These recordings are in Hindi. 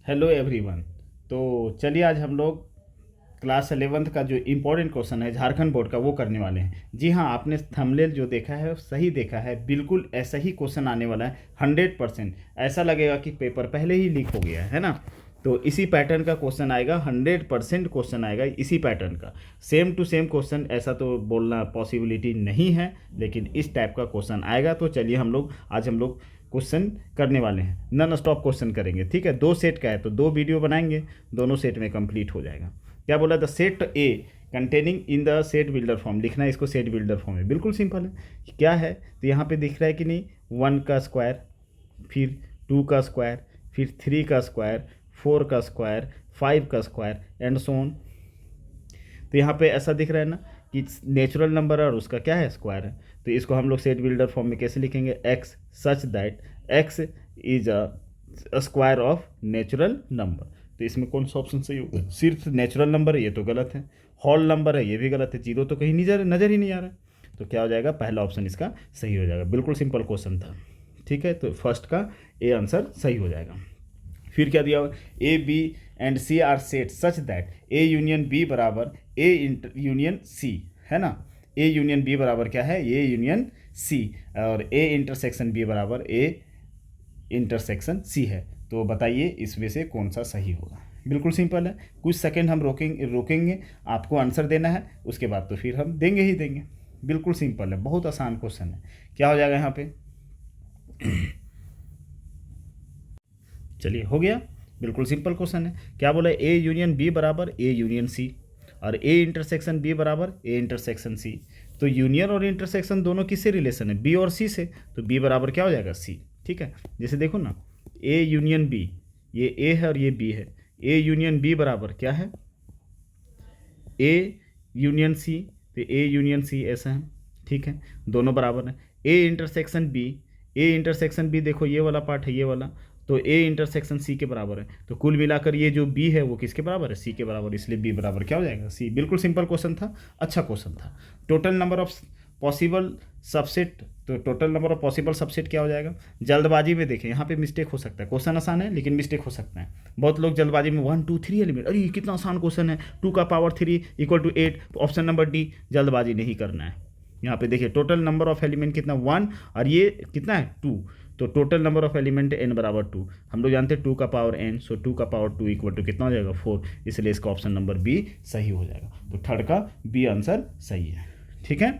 Hello everyone. तो चलिए आज हम लोग क्लास 11th का जो इम्पोर्टेंट क्वेश्चन है झारखंड बोर्ड का वो करने वाले हैं। जी हाँ, आपने थंबनेल जो देखा है सही देखा है, बिल्कुल ऐसा ही क्वेश्चन आने वाला है 100%। ऐसा लगेगा कि पेपर पहले ही लीक हो गया है ना। तो इसी पैटर्न का क्वेश्चन आएगा, 100% क्वेश्चन आएगा इसी पैटर्न का, सेम टू सेम क्वेश्चन। ऐसा तो बोलना पॉसिबिलिटी नहीं है, लेकिन इस टाइप का क्वेश्चन आएगा। तो चलिए आज हम लोग क्वेश्चन करने वाले हैं, नॉन स्टॉप क्वेश्चन करेंगे। ठीक है, 2 सेट का है तो 2 वीडियो बनाएंगे, दोनों सेट में कंप्लीट हो जाएगा। क्या बोला, the set A containing in the set builder form, लिखना है इसको सेट बिल्डर फॉर्म में। बिल्कुल सिंपल है। क्या है तो यहाँ पे दिख रहा है कि नहीं, 1 का स्क्वायर, फिर 2 का स्क्वायर, फिर 3 का स्क्वायर, 4 का स्क्वायर, 5 का स्क्वायर एंड सो ऑन। तो यहाँ पे ऐसा दिख रहा है ना कि नेचुरल नंबर और उसका क्या है, स्क्वायर है। तो इसको हम लोग सेट बिल्डर फॉर्म में कैसे लिखेंगे, x such that x is a square of natural number. तो इसमें कौन सा ऑप्शन सही होगा, सिर्फ नेचुरल नंबर है ये तो गलत है, होल नंबर है ये भी गलत है, जीरो तो कहीं नज़र ही नहीं आ रहा है। तो क्या हो जाएगा, पहला ऑप्शन इसका सही हो जाएगा। बिल्कुल सिंपल क्वेश्चन था। ठीक है, तो फर्स्ट का ए आंसर सही हो जाएगा। फिर क्या दिया हुआ, A B and C are set such that A union B बराबर ए यूनियन सी, है ना। ए यूनियन बी बराबर क्या है, ए यूनियन सी, और ए इंटरसेक्शन बी बराबर ए इंटरसेक्शन सी है। तो बताइए इसमें से कौन सा सही होगा। बिल्कुल सिंपल है, कुछ सेकंड हम रोकेंगे, आपको आंसर देना है, उसके बाद तो फिर हम देंगे ही देंगे। बिल्कुल सिंपल है, बहुत आसान क्वेश्चन है। क्या हो जाएगा यहाँ पे चलिए हो गया, बिल्कुल सिंपल क्वेश्चन है। क्या बोला, ए यूनियन बी बराबर ए यूनियन सी, और ए इंटरसेक्शन बी बराबर ए इंटरसेक्शन सी। तो यूनियन और इंटरसेक्शन दोनों किससे रिलेशन है, बी और सी से। तो बी बराबर क्या हो जाएगा, सी। ठीक है, जैसे देखो ना, ए यूनियन बी, ये ए है और ये बी है। ए यूनियन बी बराबर क्या है, ए यूनियन सी। तो ए यूनियन सी ऐसा है, ठीक है, दोनों बराबर है। A intersection B, A intersection B देखो ये वाला पार्ट है, ये वाला, तो ए इंटरसेक्शन सी के बराबर है। तो कुल मिलाकर ये जो बी है वो किसके बराबर है, सी के बराबर, इसलिए बी बराबर क्या हो जाएगा, सी। बिल्कुल सिंपल क्वेश्चन था, अच्छा क्वेश्चन था। Total number of possible subset, तो total number of possible subset क्या हो जाएगा। जल्दबाजी में देखें, यहाँ पे मिस्टेक हो सकता है, क्वेश्चन आसान है लेकिन मिस्टेक हो सकता है। बहुत लोग जल्दबाजी में 1 2 3 एलिमेंट, अरे ये कितना आसान क्वेश्चन है, 2 का power 3 equal to 8, option number D. जल्दबाजी नहीं करना है। यहाँ पे देखिए टोटल नंबर ऑफ एलिमेंट कितना 1, और ये कितना है 2। तो total number of element n बराबर 2, हम लोग जानते हैं 2 का पावर n, सो 2 का पावर 2 इक्वल टू कितना हो जाएगा 4, इसलिए इसका ऑप्शन नंबर बी सही हो जाएगा। तो थर्ड का बी आंसर सही है। ठीक है,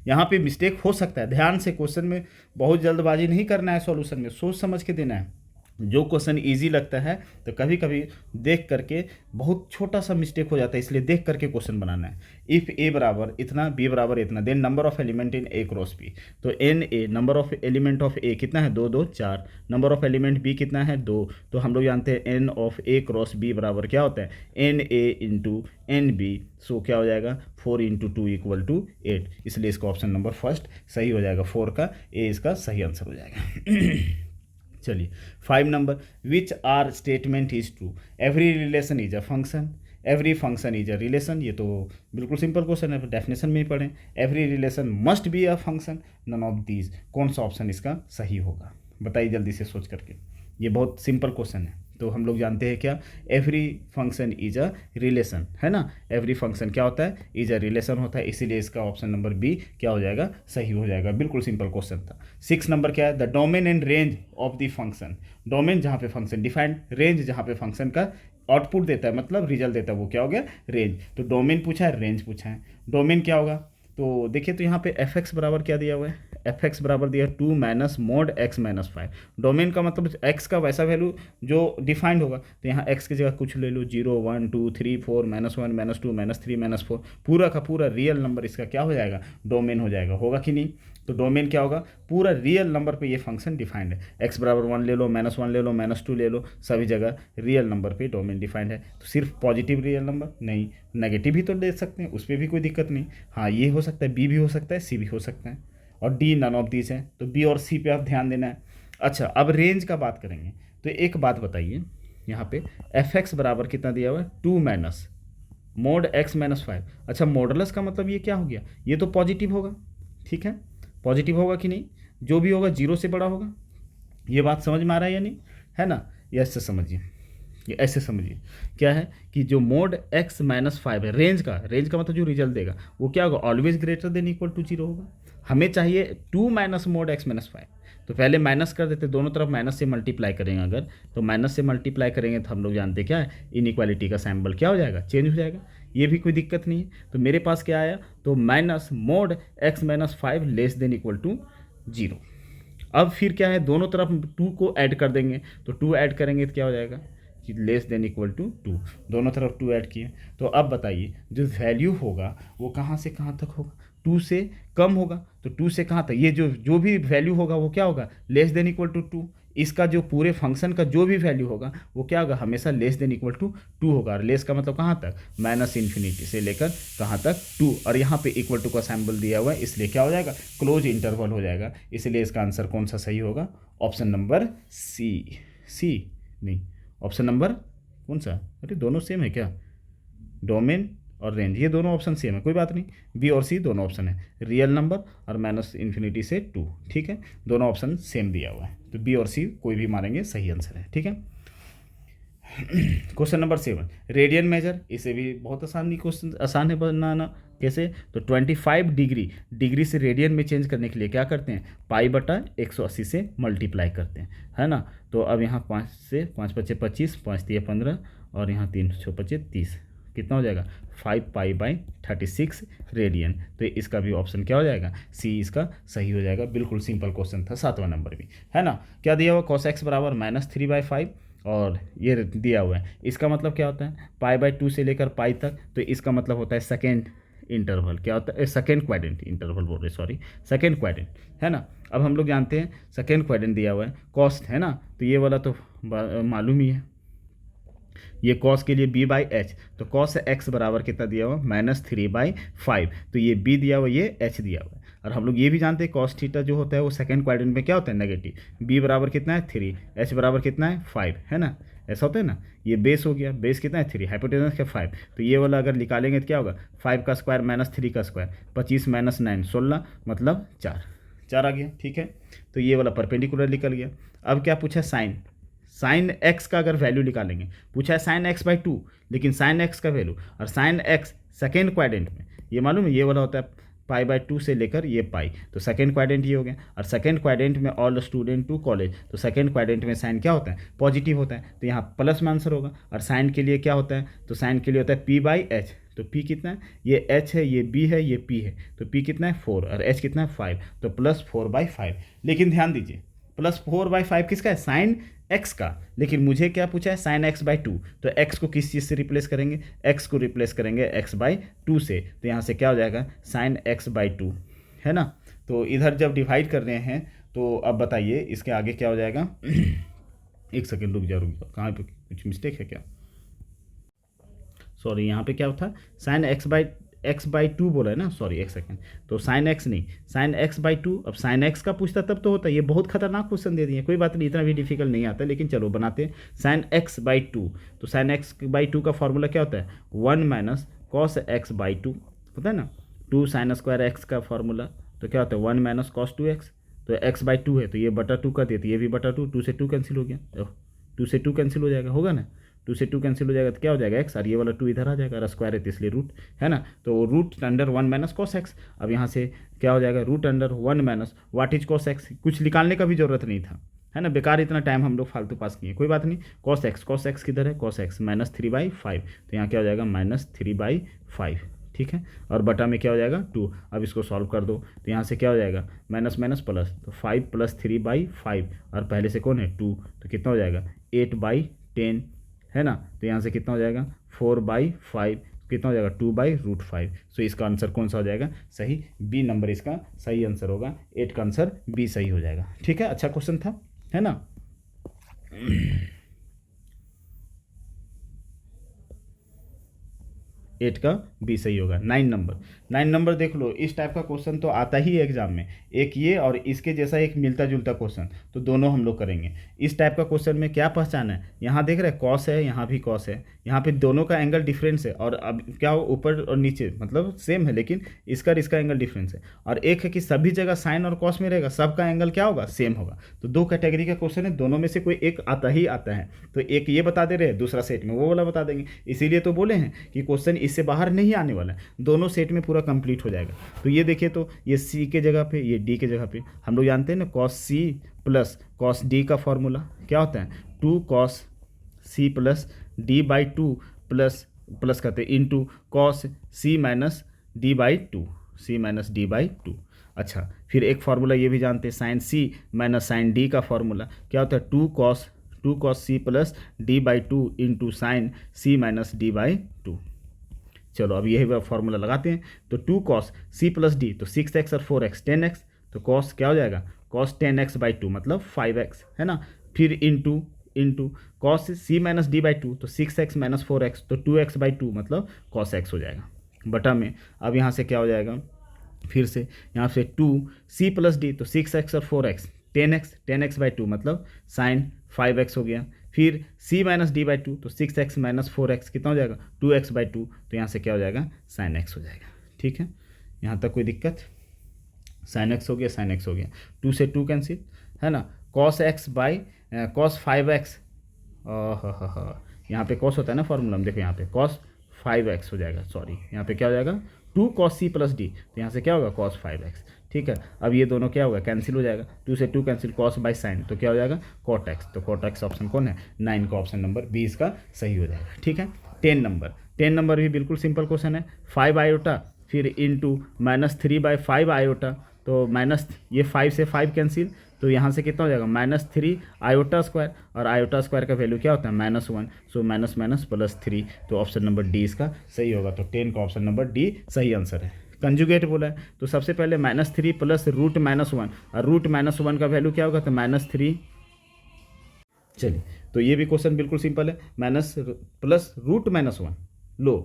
यहाँ पे मिस्टेक हो सकता है, ध्यान से क्वेश्चन में बहुत जल्दबाजी नहीं करना है, सॉल्यूशन में सोच समझ के देना है। जो क्वेश्चन इजी लगता है तो कभी कभी देख करके बहुत छोटा सा मिस्टेक हो जाता है, इसलिए देख करके क्वेश्चन बनाना है। इफ़ ए बराबर इतना, बी बराबर इतना, then number of element in A cross B. तो n A, number of element of A कितना है, 2 2 4, नंबर ऑफ एलिमेंट बी कितना है 2। तो हम लोग जानते हैं n of A cross B बराबर क्या होता है, n A into n B. So क्या हो जाएगा 4 इंटू 2 इक्वल टू 8, इसलिए इसका ऑप्शन नंबर फर्स्ट सही हो जाएगा, 4 का ए इसका सही आंसर हो जाएगा। चलिए 5 number, which are statement is true, every relation is a function, every function is a relation. ये तो बिल्कुल सिंपल क्वेश्चन है, डेफिनेशन में ही पढ़ें। Every relation must be a function, none of these. कौन सा ऑप्शन इसका सही होगा, बताइए जल्दी से सोच करके। ये बहुत सिंपल क्वेश्चन है। तो हम लोग जानते हैं क्या, every function is a relation, है ना। एवरी फंक्शन क्या होता है, इज अ रिलेशन होता है, इसीलिए इसका ऑप्शन नंबर बी क्या हो जाएगा, सही हो जाएगा। बिल्कुल सिंपल क्वेश्चन था। 6 नंबर क्या है, the domain and range of the function. Domain जहाँ पे फंक्शन डिफाइंड, रेंज जहाँ पे फंक्शन का आउटपुट देता है, मतलब रिजल्ट देता है, वो क्या हो गया, रेंज। तो डोमेन पूछा है, रेंज पूछा है। डोमेन क्या होगा, तो देखिए तो यहाँ पे एफ एक्स बराबर क्या दिया हुआ है, एफ एक्स बराबर दिया 2 minus mode x minus 5। Domain का मतलब एक्स का वैसा वैल्यू जो डिफाइंड होगा, तो यहाँ एक्स की जगह कुछ ले लो, 0 1 2 3 4 -1 -2 -3 -4, पूरा का पूरा रियल नंबर इसका क्या हो जाएगा, डोमेन हो जाएगा। होगा कि नहीं, तो डोमेन क्या होगा, पूरा रियल नंबर पे ये फंक्शन डिफाइंड है। एक्स बराबर 1 ले लो, -1 ले लो, -2 ले लो, सभी जगह रियल नंबर पे डोमेन डिफाइंड है। तो सिर्फ पॉजिटिव रियल नंबर नहीं, नेगेटिव भी तो दे सकते हैं, उस पर भी कोई दिक्कत नहीं। हाँ ये हो सकता है, बी भी हो सकता है, सी भी हो सकता है, और डी नन ऑफ दीज है। तो बी और सी पे आप ध्यान देना है। अच्छा, अब रेंज का बात करेंगे, तो एक बात बताइए, यहाँ पे एफ एक्स बराबर कितना दिया हुआ है, 2 माइनस मोड एक्स माइनस 5। अच्छा, मॉडुलस का मतलब ये क्या हो गया, ये तो पॉजिटिव होगा। ठीक है, पॉजिटिव होगा कि नहीं, जो भी होगा 0 से बड़ा होगा। ये बात समझ में आ रहा है या नहीं, है ना। ये ऐसे समझिए, ये ऐसे समझिए क्या है कि जो मोड x माइनस 5 है, रेंज का मतलब जो रिजल्ट देगा वो क्या होगा, always greater than equal to 0 होगा। हमें चाहिए 2 माइनस मोड x माइनस 5, तो पहले माइनस कर देते, दोनों तरफ माइनस से मल्टीप्लाई करेंगे अगर, तो माइनस से मल्टीप्लाई करेंगे तो हम लोग जानते हैं क्या है, इनइक्वालिटी का सैम्बल क्या हो जाएगा, चेंज हो जाएगा। ये भी कोई दिक्कत नहीं है। तो मेरे पास क्या आया, तो minus mod x minus 5 less than equal to 0। अब फिर क्या है, दोनों तरफ 2 को ऐड कर देंगे, तो 2 ऐड करेंगे तो क्या हो जाएगा कि लेस देन इक्वल टू 2, दोनों तरफ 2 ऐड किए। तो अब बताइए जो वैल्यू होगा वो कहाँ से कहाँ तक होगा, 2 से कम होगा, तो 2 से कहाँ तक, ये जो भी वैल्यू होगा वो क्या होगा, लेस देन इक्वल टू 2। इसका जो पूरे फंक्शन का जो भी वैल्यू होगा वो क्या होगा, हमेशा लेस देन इक्वल टू 2 होगा। और लेस का मतलब कहाँ तक, माइनस इन्फिनिटी से लेकर कहाँ तक 2, और यहाँ पे इक्वल टू का सैम्बल दिया हुआ है, इसलिए क्या हो जाएगा, क्लोज इंटरवल हो जाएगा। इसलिए इसका आंसर कौन सा सही होगा, ऑप्शन नंबर सी नहीं, ऑप्शन नंबर कौन सा, अरे दोनों सेम है क्या, डोमेन और रेंज, ये दोनों ऑप्शन सेम है, कोई बात नहीं, बी और सी दोनों ऑप्शन है, रियल नंबर और माइनस इन्फिनिटी से 2, ठीक है, दोनों ऑप्शन सेम दिया हुआ है, तो बी और सी कोई भी मानेंगे सही आंसर है, ठीक है। क्वेश्चन नंबर 7, रेडियन मेजर, इसे भी बहुत आसान है बनाना। कैसे, तो 25 डिग्री से रेडियन में चेंज करने के लिए क्या करते हैं, पाई बटा 180 से मल्टीप्लाई करते हैं, है ना। तो अब यहाँ 5 से 5 पच्चे 25, 5 दिए 15, और यहाँ 3 6 पच्चे 30, कितना हो जाएगा 5 पाई बाई 36 रेडियन। तो इसका भी ऑप्शन क्या हो जाएगा, सी इसका सही हो जाएगा। बिल्कुल सिंपल क्वेश्चन था, 7वां नंबर भी, है ना। क्या दिया हुआ, cos x बराबर -3/5, और ये दिया हुआ है, इसका मतलब क्या होता है, पाई/2 से लेकर पाई तक, तो इसका मतलब होता है सेकेंड इंटरवल, क्या होता है, सेकेंड क्वाड्रेंट, इंटरवल बोल रहे सॉरी, सेकेंड क्वाड्रेंट, है ना। अब हम लोग जानते हैं सेकेंड क्वाड्रेंट दिया हुआ है, कॉस्ट, है ना, तो ये वाला तो मालूम ही है, ये कॉस के लिए b/h, तो कॉस x बराबर कितना दिया हुआ, -3/5, तो ये b दिया हुआ, ये h दिया हुआ है। और हम लोग ये भी जानते हैं कॉस थीटा जो होता है वो सेकंड क्वाड्रेंट में क्या होता है, नेगेटिव, b बराबर कितना है 3, h बराबर कितना है 5, है ना, ऐसा होता है ना। ये बेस हो गया, बेस कितना है 3, हाइपोटेनस का 5, तो ये वाला अगर निकालेंगे तो क्या होगा, 5 का स्क्वायर माइनस 3 का स्क्वायर, 25 माइनस 9 16, मतलब 4 आ गया, ठीक है। तो ये वाला परपेंडिकुलर निकल गया। अब क्या पूछा, साइन एक्स का अगर वैल्यू निकालेंगे, पूछा है साइन x/2, लेकिन साइन एक्स का वैल्यू, और साइन एक्स सेकेंड क्वाड्रेंट में, ये मालूम है ये वाला होता है पाई/2 से लेकर ये पाई, तो सेकेंड क्वाड्रेंट ये हो गया। और सेकेंड क्वाड्रेंट में ऑल स्टूडेंट टू कॉलेज, तो सेकेंड क्वाड्रेंट में साइन क्या होता है, पॉजिटिव होता है, तो यहाँ प्लस में आंसर होगा। और साइन के लिए क्या होता है, तो साइन के लिए होता है p/h, तो p कितना है, ये h है, ये b है, ये p है, तो p कितना है 4 और h कितना है 5, तो +4/5। लेकिन ध्यान दीजिए +4/5 किसका है, साइन x का, लेकिन मुझे क्या पूछा है, साइन x/2, तो x को किस चीज़ से रिप्लेस करेंगे, x को रिप्लेस करेंगे x/2 से, तो यहाँ से क्या हो जाएगा, साइन x/2, है ना। तो इधर जब डिवाइड कर रहे हैं तो अब बताइए इसके आगे क्या हो जाएगा। एक सेकेंड रुक जाओ, कहाँ पे कुछ मिस्टेक है क्या, सॉरी, यहाँ पे क्या था, साइन x/2 बोला है ना, सॉरी एक सेकंड, तो साइन x नहीं, साइन x/2। अब साइन x का पूछता तब तो होता है, ये बहुत खतरनाक क्वेश्चन दे दिए, कोई बात नहीं, इतना भी डिफिकल्ट नहीं आता, लेकिन चलो बनाते हैं। साइन x/2, तो साइन x/2 का फॉर्मूला क्या होता है, 1 माइनस कॉस x/2, पता है ना, 2 साइन स्क्वायर x का फॉर्मूला, तो क्या होता है 1 माइनस कॉस 2x, तो x/2 है तो ये बटा 2 कर दिया, तो ये भी बटा 2, 2 से 2 कैंसिल हो गया, 2 से 2 कैंसिल हो जाएगा, होगा ना, 2 से 2 कैंसिल हो जाएगा तो क्या हो जाएगा x, और ये वाला 2 इधर आ जाएगा, और स्क्वायर है तो इसलिए रूट, है ना, तो root under 1 minus cos X. अब यहाँ से क्या हो जाएगा, root under 1 minus what is cos X, कुछ निकालने का भी जरूरत नहीं था, है ना, बेकार इतना टाइम हम लोग फालतू पास किए, कोई बात नहीं। कॉस एक्स किधर है, कॉस एक्स -3/5, तो यहाँ क्या हो जाएगा -3/5, ठीक है। और बटा में क्या हो जाएगा 2, अब इसको सॉल्व कर दो, तो यहाँ से क्या हो जाएगा माइनस माइनस प्लस, तो 5 + 3/5, और पहले से कौन है 2, तो कितना हो जाएगा 8/10, है ना, तो यहाँ से कितना हो जाएगा 4/5, कितना हो जाएगा 2/√5। सो इसका आंसर कौन सा हो जाएगा सही, बी नंबर इसका सही आंसर होगा, 8 का आंसर बी सही हो जाएगा, ठीक है। अच्छा क्वेश्चन था, है ना। 8 का बी सही होगा। 9 नंबर देख लो, इस टाइप का क्वेश्चन तो आता ही है एग्जाम में, एक ये और इसके जैसा एक मिलता जुलता क्वेश्चन, तो दोनों हम लोग करेंगे। इस टाइप का क्वेश्चन में क्या पहचान है, यहाँ देख रहे हैं कॉस है, यहाँ भी कॉस है, यहाँ पे दोनों का एंगल डिफरेंस है, और अब क्या हो ऊपर और नीचे मतलब सेम है, लेकिन इसका और इसका एंगल डिफरेंस है। और एक है कि सभी जगह साइन और कॉस में रहेगा, सबका एंगल क्या होगा, सेम होगा। तो दो कैटेगरी का क्वेश्चन है, दोनों में से कोई एक आता ही आता है, तो एक ये बता दे रहे हैं, दूसरा सेट में वो वाला बता देंगे। इसीलिए तो बोले हैं कि क्वेश्चन इससे बाहर नहीं आने वाला है, दोनों सेट में पूरा कंप्लीट हो जाएगा। तो ये देखिए, तो ये सी के जगह पे, ये डी के जगह पे, हम लोग जानते हैं ना cos C plus cos D का फॉर्मूला क्या होता है, 2 cos C plus D by 2 plus कहते हैं into cos C minus D by 2, C minus D by 2। अच्छा, फिर एक फार्मूला ये भी जानते हैं, sine C minus sine D का फार्मूला क्या होता है, 2 cos C plus D by 2 into sine C minus D by 2। चलो अब यही फार्मूला लगाते हैं, तो 2 कॉस सी प्लस डी तो 6x और 4x 10x, तो कॉस क्या हो जाएगा, कॉस 10x बाई 2 मतलब 5x है ना, फिर into cos C minus D by 2 तो 6x माइनस 4x तो 2x बाई 2 मतलब कॉस x हो जाएगा, बटा में। अब यहाँ से क्या हो जाएगा, फिर से यहाँ से 2 सी प्लस डी तो 6x और 4x 10x बाई 2 मतलब साइन 5x हो गया, फिर c माइनस डी बाई 2 तो 6x माइनस 4x कितना हो जाएगा, 2x बाई 2, तो यहाँ से क्या हो जाएगा, साइन x हो जाएगा। ठीक है, यहाँ तक कोई दिक्कत, साइन x हो गया, साइन x हो गया, 2 से 2 कैंसिल है ना, cos x by cos 5x, यहाँ पे कॉस होता है ना फॉर्मूला में, देखो यहाँ पे कॉस 5x हो जाएगा, सॉरी यहाँ पे क्या हो जाएगा, 2 कॉस सी प्लस डी, तो यहाँ से क्या होगा कॉस 5x। ठीक है, अब ये दोनों क्या होगा, कैंसिल हो जाएगा, 2 से 2 कैंसिल, कॉस बाई साइन तो क्या हो जाएगा कॉट x, तो कॉट x ऑप्शन कौन है, 9 का ऑप्शन नंबर 20 का सही हो जाएगा। ठीक है, 10 नंबर भी बिल्कुल सिंपल क्वेश्चन है, 5 आयोटा फिर इंटू -3 बाई 5 आयोटा, तो माइनस ये 5 से 5 कैंसिल, तो यहाँ से कितना हो जाएगा -3 आयोटा स्क्वायर, और आयोटा स्क्वायर का वैल्यू क्या होता है -1, सो माइनस माइनस प्लस 3, तो ऑप्शन नंबर डी इसका सही होगा। तो 10 का ऑप्शन नंबर डी सही आंसर है। कंजुगेट बोला है, तो सबसे पहले -3 प्लस रूट -1, और रूट -1 का वैल्यू क्या होगा, तो -3। चलिए, तो ये भी क्वेश्चन बिल्कुल सिंपल है, माइनस प्लस रूट -1 लो,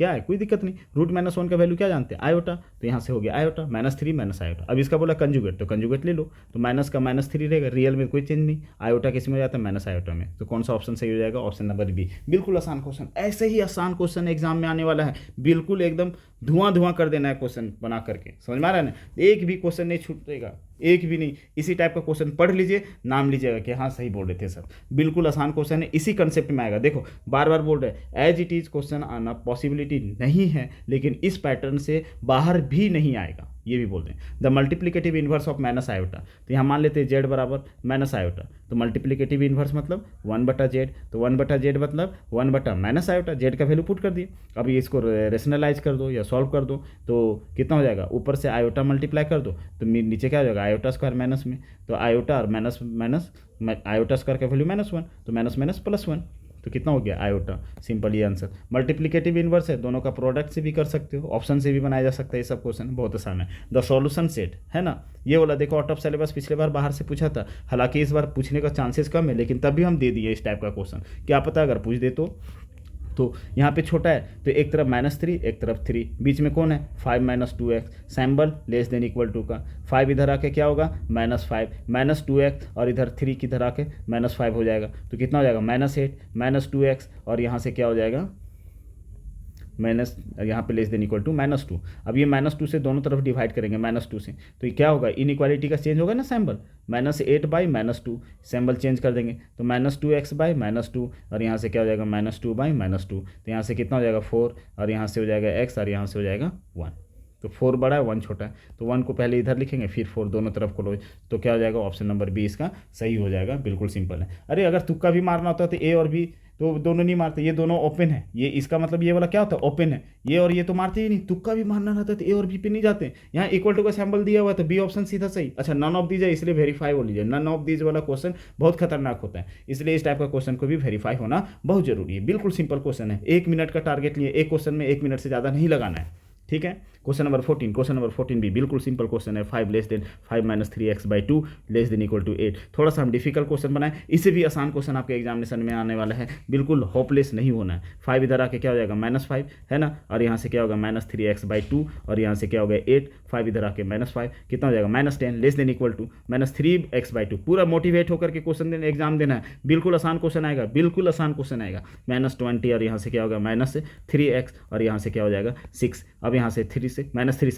क्या है कोई दिक्कत नहीं, रूट -1 का वैल्यू क्या जानते हैं, आयोटा, तो यहाँ से हो गया आयोटा, -3 माइनस आयोटा। अब इसका बोला कंजुगेट, तो कंजुगेट ले लो, तो माइनस का -3 रहेगा, रियल में कोई चेंज नहीं, आयोटा किस में हो जाता है, माइनस आयोटा में, तो कौन सा ऑप्शन सही हो जाएगा, ऑप्शन नंबर बी। बिल्कुल आसान क्वेश्चन, ऐसे ही आसान क्वेश्चन एग्जाम में आने वाला है, बिल्कुल एकदम धुआं कर देना है क्वेश्चन बना करके, समझ में आ रहा है ना, एक भी क्वेश्चन नहीं छूटेगा, एक भी नहीं, इसी टाइप का क्वेश्चन पढ़ लीजिए, नाम लीजिएगा कि हाँ सही बोल रहे थे सर। बिल्कुल आसान क्वेश्चन है, इसी कंसेप्ट में आएगा। देखो बार बार बोल रहे एज इट इज क्वेश्चन आना पॉसिबिलिटी नहीं है, लेकिन इस पैटर्न से बाहर भी नहीं आएगा, ये भी बोल रहे हैं। The multiplicative inverse of minus iota, तो यहाँ मान लेते हैं जेड बराबर माइनस आयोटा, तो मल्टीप्लिकेटिव इन्वर्स मतलब 1/z, तो 1/z मतलब 1 माइनस आयोटा, जेड का वैल्यू पुट कर दिए। अब ये इसको रेशनलाइज कर दो या सॉल्व कर दो, तो कितना हो जाएगा, ऊपर से आयोटा मल्टीप्लाई कर दो, तो नीचे क्या हो जाएगा, आयोटा स्क्वायर माइनस में, तो आयोटा और माइनस आयोटा स्क्वायर का वैल्यू -1, तो माइनस +1, तो कितना हो गया आयोटा, सिंपल ये आंसर। मल्टीप्लिकेटिव इन्वर्स है, दोनों का प्रोडक्ट से भी कर सकते हो, ऑप्शन से भी बनाया जा सकता है, ये सब क्वेश्चन बहुत आसान है। द सॉल्यूशन सेट है ना, ये वाला देखो आउट ऑफ सिलेबस पिछले बार बाहर से पूछा था, हालांकि इस बार पूछने का चांसेस कम है, लेकिन तब भी हम दे दिए इस टाइप का क्वेश्चन, क्या पता अगर पूछ दे तो यहाँ पे छोटा है, तो एक तरफ -3 एक तरफ 3, बीच में कौन है 5 - 2x, symbol less than equal to का 5 इधर आके क्या होगा -5 -2x, और इधर 3 किधर आके -5 हो जाएगा, तो कितना हो जाएगा -8 -2x, और यहाँ से क्या हो जाएगा माइनस, यहाँ पे लेस देन इक्वल टू -2। अब ये -2 से दोनों तरफ डिवाइड करेंगे -2 से, तो ये क्या होगा, इनइक्वालिटी का चेंज होगा ना सैम्बल, -8 बाई -2, सैम्बल चेंज कर देंगे, तो -2x बाई -2, और यहाँ से क्या हो जाएगा -2 बाई -2, तो यहाँ से कितना हो जाएगा 4, और यहाँ से हो जाएगा x, और यहाँ से हो जाएगा 1, तो 4 बड़ा है 1 छोटा है, तो 1 को पहले इधर लिखेंगे फिर 4 दोनों तरफ को लो, तो क्या हो जाएगा ऑप्शन नंबर बी इसका सही हो जाएगा। बिल्कुल सिंपल है। अरे अगर तुक्का भी मारना होता तो ए और बी तो दोनों नहीं मारते, ये दोनों ओपन है, ये इसका मतलब ये वाला क्या होता है ओपन है, ये और ये तो मारते ही नहीं, तुक्का भी मारना रहता है तो ए और बी पे नहीं जाते। यहाँ इक्वल टू का सैम्बल दिया हुआ है तो बी ऑप्शन सीधा सही। अच्छा नन ऑफ दीज है इसलिए वेरीफाई हो लीजिए, नन ऑफ दीज वाला क्वेश्चन बहुत खतरनाक होता है, इसलिए इस टाइप का क्वेश्चन को भी वेरीफाई होना बहुत जरूरी है। बिल्कुल सिंपल क्वेश्चन है, 1 मिनट का टारगेट लिए, एक क्वेश्चन में 1 मिनट से ज़्यादा नहीं लगाना है, ठीक है। क्वेश्चन नंबर 14 भी बिल्कुल सिंपल क्वेश्चन है। 5 less than 5 minus 3x/2 less than equal to 8। थोड़ा सा हम डिफिकल्ट क्वेश्चन बनाए, इससे भी आसान क्वेश्चन आपके एग्जामिनेशन में आने वाला है, बिल्कुल होपलेस नहीं होना है। 5 इधर आके क्या हो जाएगा -5 है ना, और यहाँ से क्या होगा -3x/2 और यहाँ से क्या होगा 8, 5 इधर आके -5 कितना हो जाएगा -10 less than equal to -3x/2। पूरा मोटिवेट होकर के क्वेश्चन एग्जाम देना है, बिल्कुल आसान क्वेश्चन आएगा, बिल्कुल आसान क्वेश्चन आएगा। -20 और यहाँ से क्या होगा -3x और यहाँ से क्या हो जाएगा 6। अब यहाँ से -3 से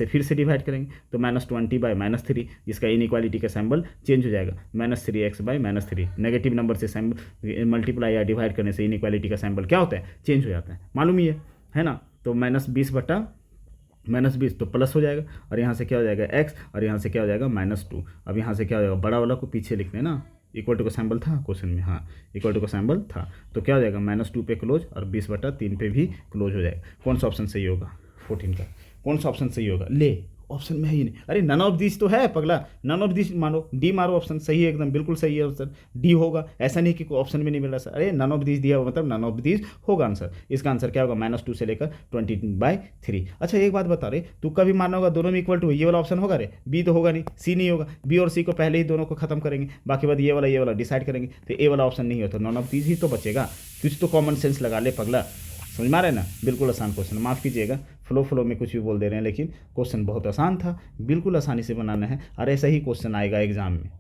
फिर से डिवाइड करेंगे तो -20/-3, जिसका इनइक्वालिटी का सिंबल चेंज हो जाएगा -3x/-3। नेगेटिव नंबर से सिंबल मल्टीप्लाई या डिवाइड करने से इनइक्वालिटी का सिंबल क्या होता है, चेंज हो जाता है, मालूम ही है ना। तो -20 तो प्लस हो जाएगा और यहाँ से क्या हो जाएगा x और यहाँ से क्या हो जाएगा -2। अब यहाँ से क्या हो जाएगा, बड़ा वाला को पीछे लिखते हैं ना, इक्वल टू का सिंबल था क्वेश्चन में, हाँ इक्वल टू का सिंबल था, तो क्या हो जाएगा -2 पे क्लोज और 20/3 पे भी क्लोज हो जाएगा। कौन सा ऑप्शन सही होगा 14 का, कौन सा ऑप्शन सही होगा? ले ऑप्शन में है ही नहीं, अरे नन ऑफ दिस तो है पगला, नन ऑफ दिस मानो, डी मारो, ऑप्शन सही है एकदम, बिल्कुल सही है आंसर, डी होगा। ऐसा नहीं कि कोई ऑप्शन में नहीं मिल रहा सर, अरे नन ऑफ दिस दिया मतलब नन ऑफ दिस होगा आंसर। इसका आंसर क्या होगा -2 से लेकर 20/3। अच्छा एक बात बता रहे, तू कभी मानना होगा दोनों में इक्वल टू, ये वाला ऑप्शन होगा रे, बी तो होगा नहीं, सी नहीं होगा, बी और सी को पहले ही दोनों को खत्म करेंगे, बाकी बाद ये वाला डिसाइड करेंगे, तो ए वाला ऑप्शन नहीं होता, नन ऑफ दिस ही तो बचेगा। कुछ तो कॉमन सेंस लगा ले पगला, समझ में आ रहा है ना। बिल्कुल आसान क्वेश्चन, माफ़ कीजिएगा फ्लो में कुछ भी बोल दे रहे हैं, लेकिन क्वेश्चन बहुत आसान था, बिल्कुल आसानी से बनाना है और ऐसा ही क्वेश्चन आएगा एग्जाम में,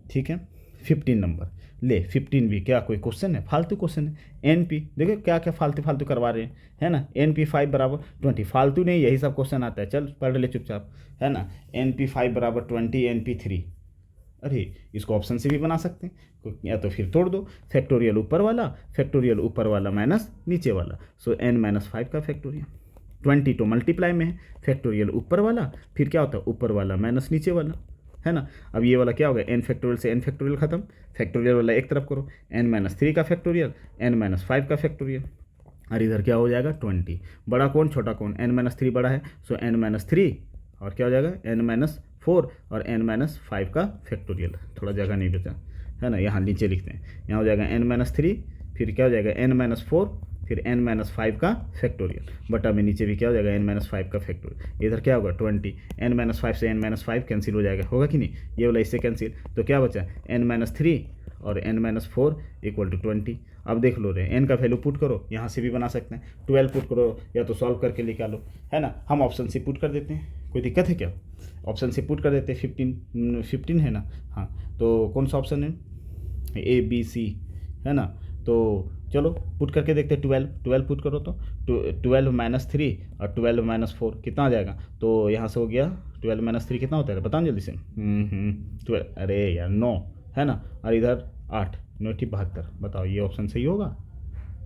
ठीक है। 15 नंबर ले, 15 भी क्या कोई क्वेश्चन है, फालतू क्वेश्चन है। NP देखो क्या क्या फालतू करवा रहे हैं, है ना। NP 5 = 20, फालतू नहीं, यही सब क्वेश्चन आता है, चल पढ़ ले चुपचाप, है ना। NP 5 = 20, NP 3, अरे इसको ऑप्शन से भी बना सकते हैं, या तो फिर तोड़ दो, फैक्टोरियल ऊपर वाला माइनस नीचे वाला, सो n-5 का फैक्टोरियल। 20 तो मल्टीप्लाई में है, फैक्टोरियल ऊपर वाला, फिर क्या होता है ऊपर वाला माइनस नीचे वाला, है ना। अब ये वाला क्या होगा, n फैक्टोरियल से n फैक्टोरियल खत्म, फैक्टोरियल वाला एक तरफ करो, n-3 का फैक्टोरियल, n-5 का फैक्टोरियल, और इधर क्या हो जाएगा 20। बड़ा कौन छोटा कौन, n-3 बड़ा है, सो n-3 और क्या हो जाएगा n-4 और n-5 का फैक्टोरियल। थोड़ा जगह नहीं बचा, है ना, यहाँ नीचे लिखते हैं, यहाँ हो जाएगा n-3, फिर क्या हो जाएगा n-4, फिर n-5 का फैक्टोरियल, बटा में नीचे भी क्या हो जाएगा n-5 का फैक्टोरियल। इधर क्या होगा 20, n-5 से n-5 कैंसिल हो जाएगा, होगा कि नहीं, ये वाला इससे कैंसिल, तो क्या बचा n-3 और n-4 = 20। अब देख लो रे, n का वैल्यू पुट करो, यहाँ से भी बना सकते हैं, 12 पुट करो या तो सॉल्व करके निकालो, है ना। हम ऑप्शन से पुट कर देते हैं, कोई दिक्कत है क्या, ऑप्शन से पुट कर देते हैं। 15 है ना, हाँ तो कौन सा ऑप्शन है, ABC है ना। तो चलो पुट करके देखते हैं, 12 पुट करो तो 12 - 3 और 12 - 4 कितना आ जाएगा, तो यहाँ से हो गया 12 - 3 कितना होता है बताओ जल्दी से, 12, अरे यार 9 है ना, और इधर 8, 9 × 72, बताओ ये ऑप्शन सही होगा,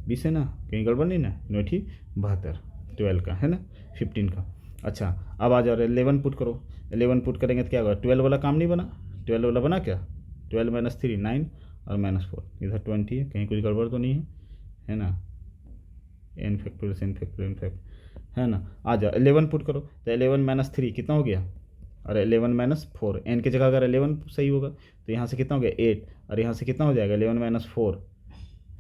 20 है ना, कहीं गड़बड़ नहीं ना, 9 × 72 12 का है ना, 15 का। अच्छा अब आ जाओ 11 पुट करो, 11 पुट करेंगे तो क्या होगा, 12 वाला काम नहीं बना, 12 वाला बना क्या, 12 - 3 9 और -4, इधर 20 है, कहीं कुछ गड़बड़ तो नहीं है ना, n फैक्टोरियल है ना। आ जाओ 11 पुट करो, तो 11 - 3 कितना हो गया, और 11 - 4, n की जगह अगर 11 सही होगा तो यहाँ से कितना हो गया 8, और यहाँ से कितना हो जाएगा 11 - 4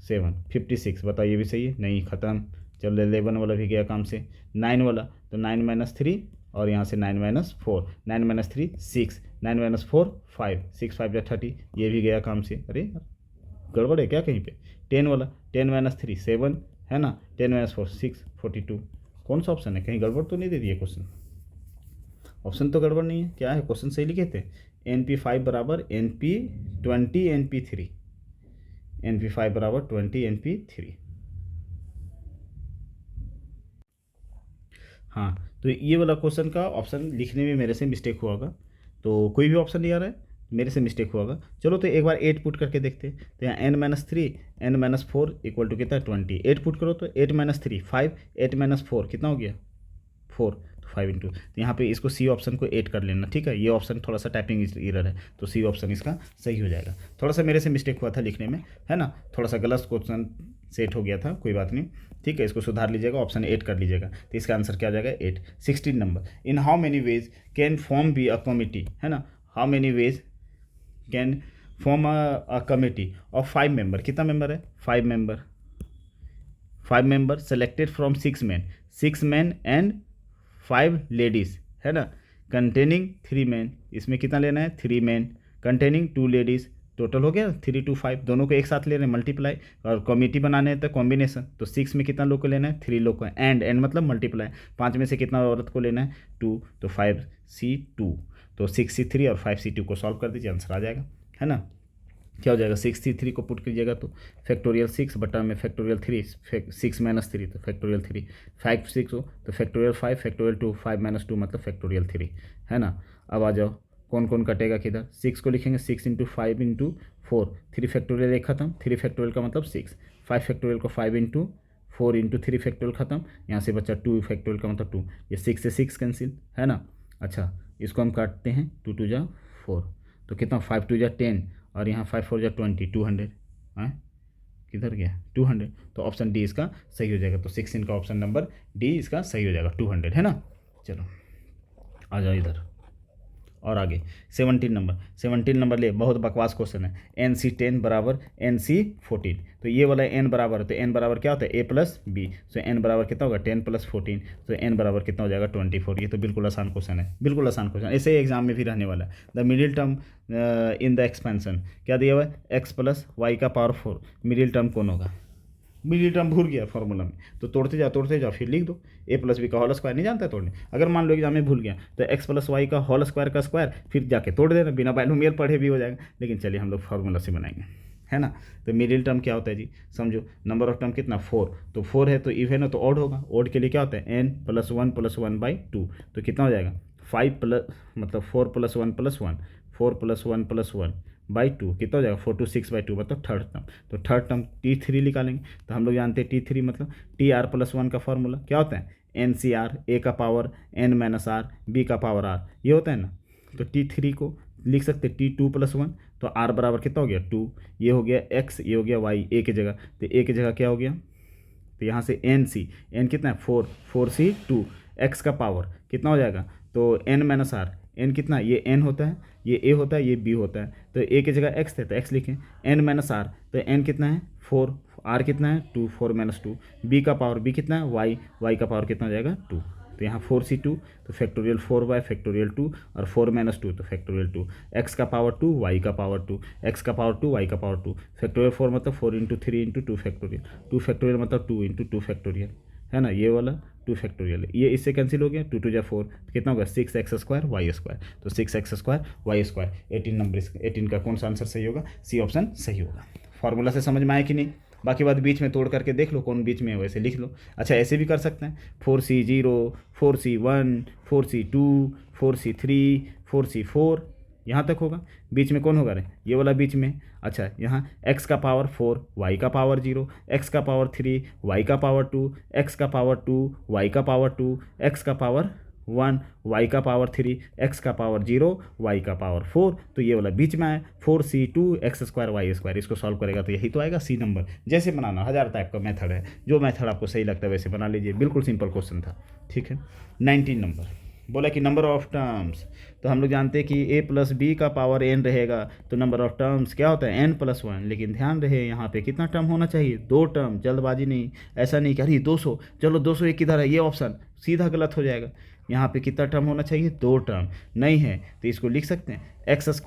7, 56, बताओ ये भी सही है, नहीं ख़त्म। चलो 11 वाला भी गया काम से, 9 वाला, तो 9 - 3 और यहाँ से 9 - 4, 9 - 3 6, 9 - 4 5, 6 5 30, ये भी गया काम से। अरे गड़बड़ है क्या कहीं पे, 10 वाला, 10 - 3 7 है ना, 10 - 4 6, 42, कौन सा ऑप्शन है, कहीं गड़बड़ तो नहीं दे दिए क्वेश्चन, ऑप्शन तो गड़बड़ नहीं है, क्या है क्वेश्चन सही लिखे थे। NP 5 = NP 20 NP 3, NP 5 = 20 NP 3। हाँ तो ये वाला क्वेश्चन का ऑप्शन लिखने में मेरे से मिस्टेक हुआ होगा, तो कोई भी ऑप्शन नहीं आ रहा है, मेरे से मिस्टेक हुआ होगा। चलो तो एक बार 8 पुट करके देखते हैं, तो यहाँ n-3 n-4 = कितना 20, 8 पुट करो तो 8 - 3 5, 8 - 4 कितना हो गया 4, तो 5 × तो यहाँ पे इसको सी ऑप्शन को 8 कर लेना, ठीक है। ये ऑप्शन थोड़ा सा टाइपिंग एरर है, तो सी ऑप्शन इसका सही हो जाएगा। थोड़ा सा मेरे से मिस्टेक हुआ था लिखने में, है ना, थोड़ा सा गलत क्वेश्चन सेट हो गया था, कोई बात नहीं, ठीक है, इसको सुधार लीजिएगा, ऑप्शन 8 कर लीजिएगा, तो इसका आंसर क्या हो जाएगा 8। 16 number, in how many ways can form be a committee, है ना, how many ways can form a committee of 5 member, कितना मेंबर है 5 member selected from 6 men, 6 men and 5 ladies, है ना, कंटेनिंग 3 मैन, इसमें कितना लेना है 3 मैन, कंटेनिंग 2 लेडीज़, टोटल हो गया 3 to 5, दोनों को एक साथ ले रहे हैं मल्टीप्लाई, और कॉमिटी बनाने हैं तो कॉम्बिनेशन, तो 6 में कितना लोग को लेना है 3 लोग को, एंड मतलब मल्टीप्लाई, 5 में से कितना औरत को लेना है 2, तो 5C2, तो 6C3 और 5C2 को सॉल्व कर दीजिए, आंसर आ जाएगा, है ना। क्या हो जाएगा 6C3 को पुट कीजिएगा तो फैक्टोरियल 6 बटा में फैक्टोरियल 3, 6 - 3 तो फैक्टोरियल 3, 5 6 हो तो फैक्टोरियल 5, फैक्टोरियल 2, 5 - 2 मतलब फैक्टोरियल 3, है ना। अब आ जाओ कौन कौन कटेगा किधर, 6 को लिखेंगे 6 × 5 × 4, 3 फैक्टोरियल एक खत्म, 3 फैक्टोरियल का मतलब 6, 5 फैक्टोरियल को 5 × 4 × 3 फैक्टोरियल खत्म, यहाँ से बचा 2 फैक्टोरियल का मतलब 2, ये 6 से 6 कैंसिल, है ना। अच्छा इसको हम काटते हैं, 2 2 जा 4, तो कितना 5 2 जा 10, और यहाँ 5 4 जा 20, 200, हाँ किधर गया 200, तो ऑप्शन डी इसका सही हो जाएगा, तो 16 का ऑप्शन नंबर डी इसका सही हो जाएगा, 200, है ना। चलो आ जाओ इधर और आगे 17 नंबर ले, बहुत बकवास क्वेश्चन है, NC10 बराबर NC14, तो ये वाला n बराबर है, तो n बराबर क्या होता है a + b, तो n बराबर कितना होगा 10 + 14, तो n बराबर कितना हो जाएगा 24, ये तो बिल्कुल आसान क्वेश्चन है, बिल्कुल आसान क्वेश्चन, ऐसे ही एग्जाम में भी रहने वाला है। The middle term in the expansion क्या दिया हुआ है x + y⁴, मिडिल टर्म कौन होगा, मिडिल टर्म भूल गया फॉर्मूला में, तो तोड़ते जाओ फिर लिख दो, a + b का होल स्क्वायर नहीं जानता तोड़ने, अगर मान लो एग्जाम में भूल गया तो x + y का होल स्क्वायर का स्क्वायर फिर जाके तोड़ देना, बिना बाइनोमियल पढ़े भी हो जाएगा, लेकिन चलिए हम लोग फार्मूला से बनाएंगे, है ना। तो मिडिल टर्म क्या होता है जी, समझो नंबर ऑफ टर्म कितना 4, तो 4 है तो इवन है तो ऑड होगा, ऑड के लिए क्या होता है n + 1 + 1/2, तो कितना हो जाएगा 5 मतलब 4 + 1 + 1, 4 + 1 + 1/2 कितना हो जाएगा 4 to 6/2 मतलब थर्ड टर्म, तो थर्ड टर्म T3 निकालेंगे, तो हम लोग जानते हैं T3 मतलब TR + 1 का फॉर्मूला क्या होता है NCR, a का पावर n - r, b का पावर r, ये होता है ना। तो T3 को लिख सकते T2 + 1, तो r बराबर कितना हो गया 2, ये हो गया x, ये हो गया y, a की जगह, तो a की जगह क्या हो गया, तो यहाँ से n कितना है 4, 4C2, x का पावर कितना हो जाएगा, तो n - r, n कितना, ये n होता है, ये a होता है, ये b होता है, तो a की जगह x थे तो x लिखें, n - r, तो n कितना है 4, r कितना है 2, 4 - 2, b का पावर b कितना है y का पावर कितना हो जाएगा 2, तो यहाँ 4C2 तो फैक्टोरियल 4/2 और 4 - 2 तो फैक्टोरियल 2, x का पावर 2, y का पावर 2, x का पावर 2, y का पावर 2, फैक्टोरियल 4 मतलब 4 × 3 × 2 फैक्टोरियल, 2 फैक्टोरियल मतलब 2 × 2 फैक्टोरियल, है ना, ये वाला 2 फैक्टोरियल, ये इससे कैंसिल हो गया, 2 2 जा 4, कितना होगा 6x² y², तो 6x² y², 18 नंबर, 18 का कौन सा आंसर सही होगा, सी ऑप्शन सही होगा। फॉर्मूला से समझ में आया कि नहीं, बाकी बात बीच में तोड़ करके देख लो कौन बीच में है वैसे लिख लो। अच्छा ऐसे भी कर सकते हैं 4C0, 4C1, 4C2, 4C3, 4C4, यहाँ तक होगा, बीच में कौन होगा रे, ये वाला बीच में। अच्छा यहाँ x का पावर 4, y का पावर 0, x का पावर 3, y का पावर 2, x का पावर 2, y का पावर 2, x का पावर 1, y का पावर 3, x का पावर 0, y का पावर 4, तो ये वाला बीच में आया 4C2 x² y², इसको सॉल्व करेगा तो यही तो आएगा सी नंबर। जैसे बनाना 1000 टाइप का मेथड है, जो मेथड आपको सही लगता है वैसे बना लीजिए, बिल्कुल सिंपल क्वेश्चन था, ठीक है। 19 नंबर बोला कि नंबर ऑफ टर्म्स, तो हम लोग जानते हैं कि a + b का पावर n रहेगा, तो नंबर ऑफ टर्म्स क्या होता है n + 1, लेकिन ध्यान रहे यहाँ पे कितना टर्म होना चाहिए, 2 टर्म, जल्दबाजी नहीं, ऐसा नहीं कि अरे 200, चलो 201 किधर है, ये ऑप्शन सीधा गलत हो जाएगा, यहाँ पे कितना टर्म होना चाहिए 2 टर्म, नहीं है तो इसको लिख सकते हैं x²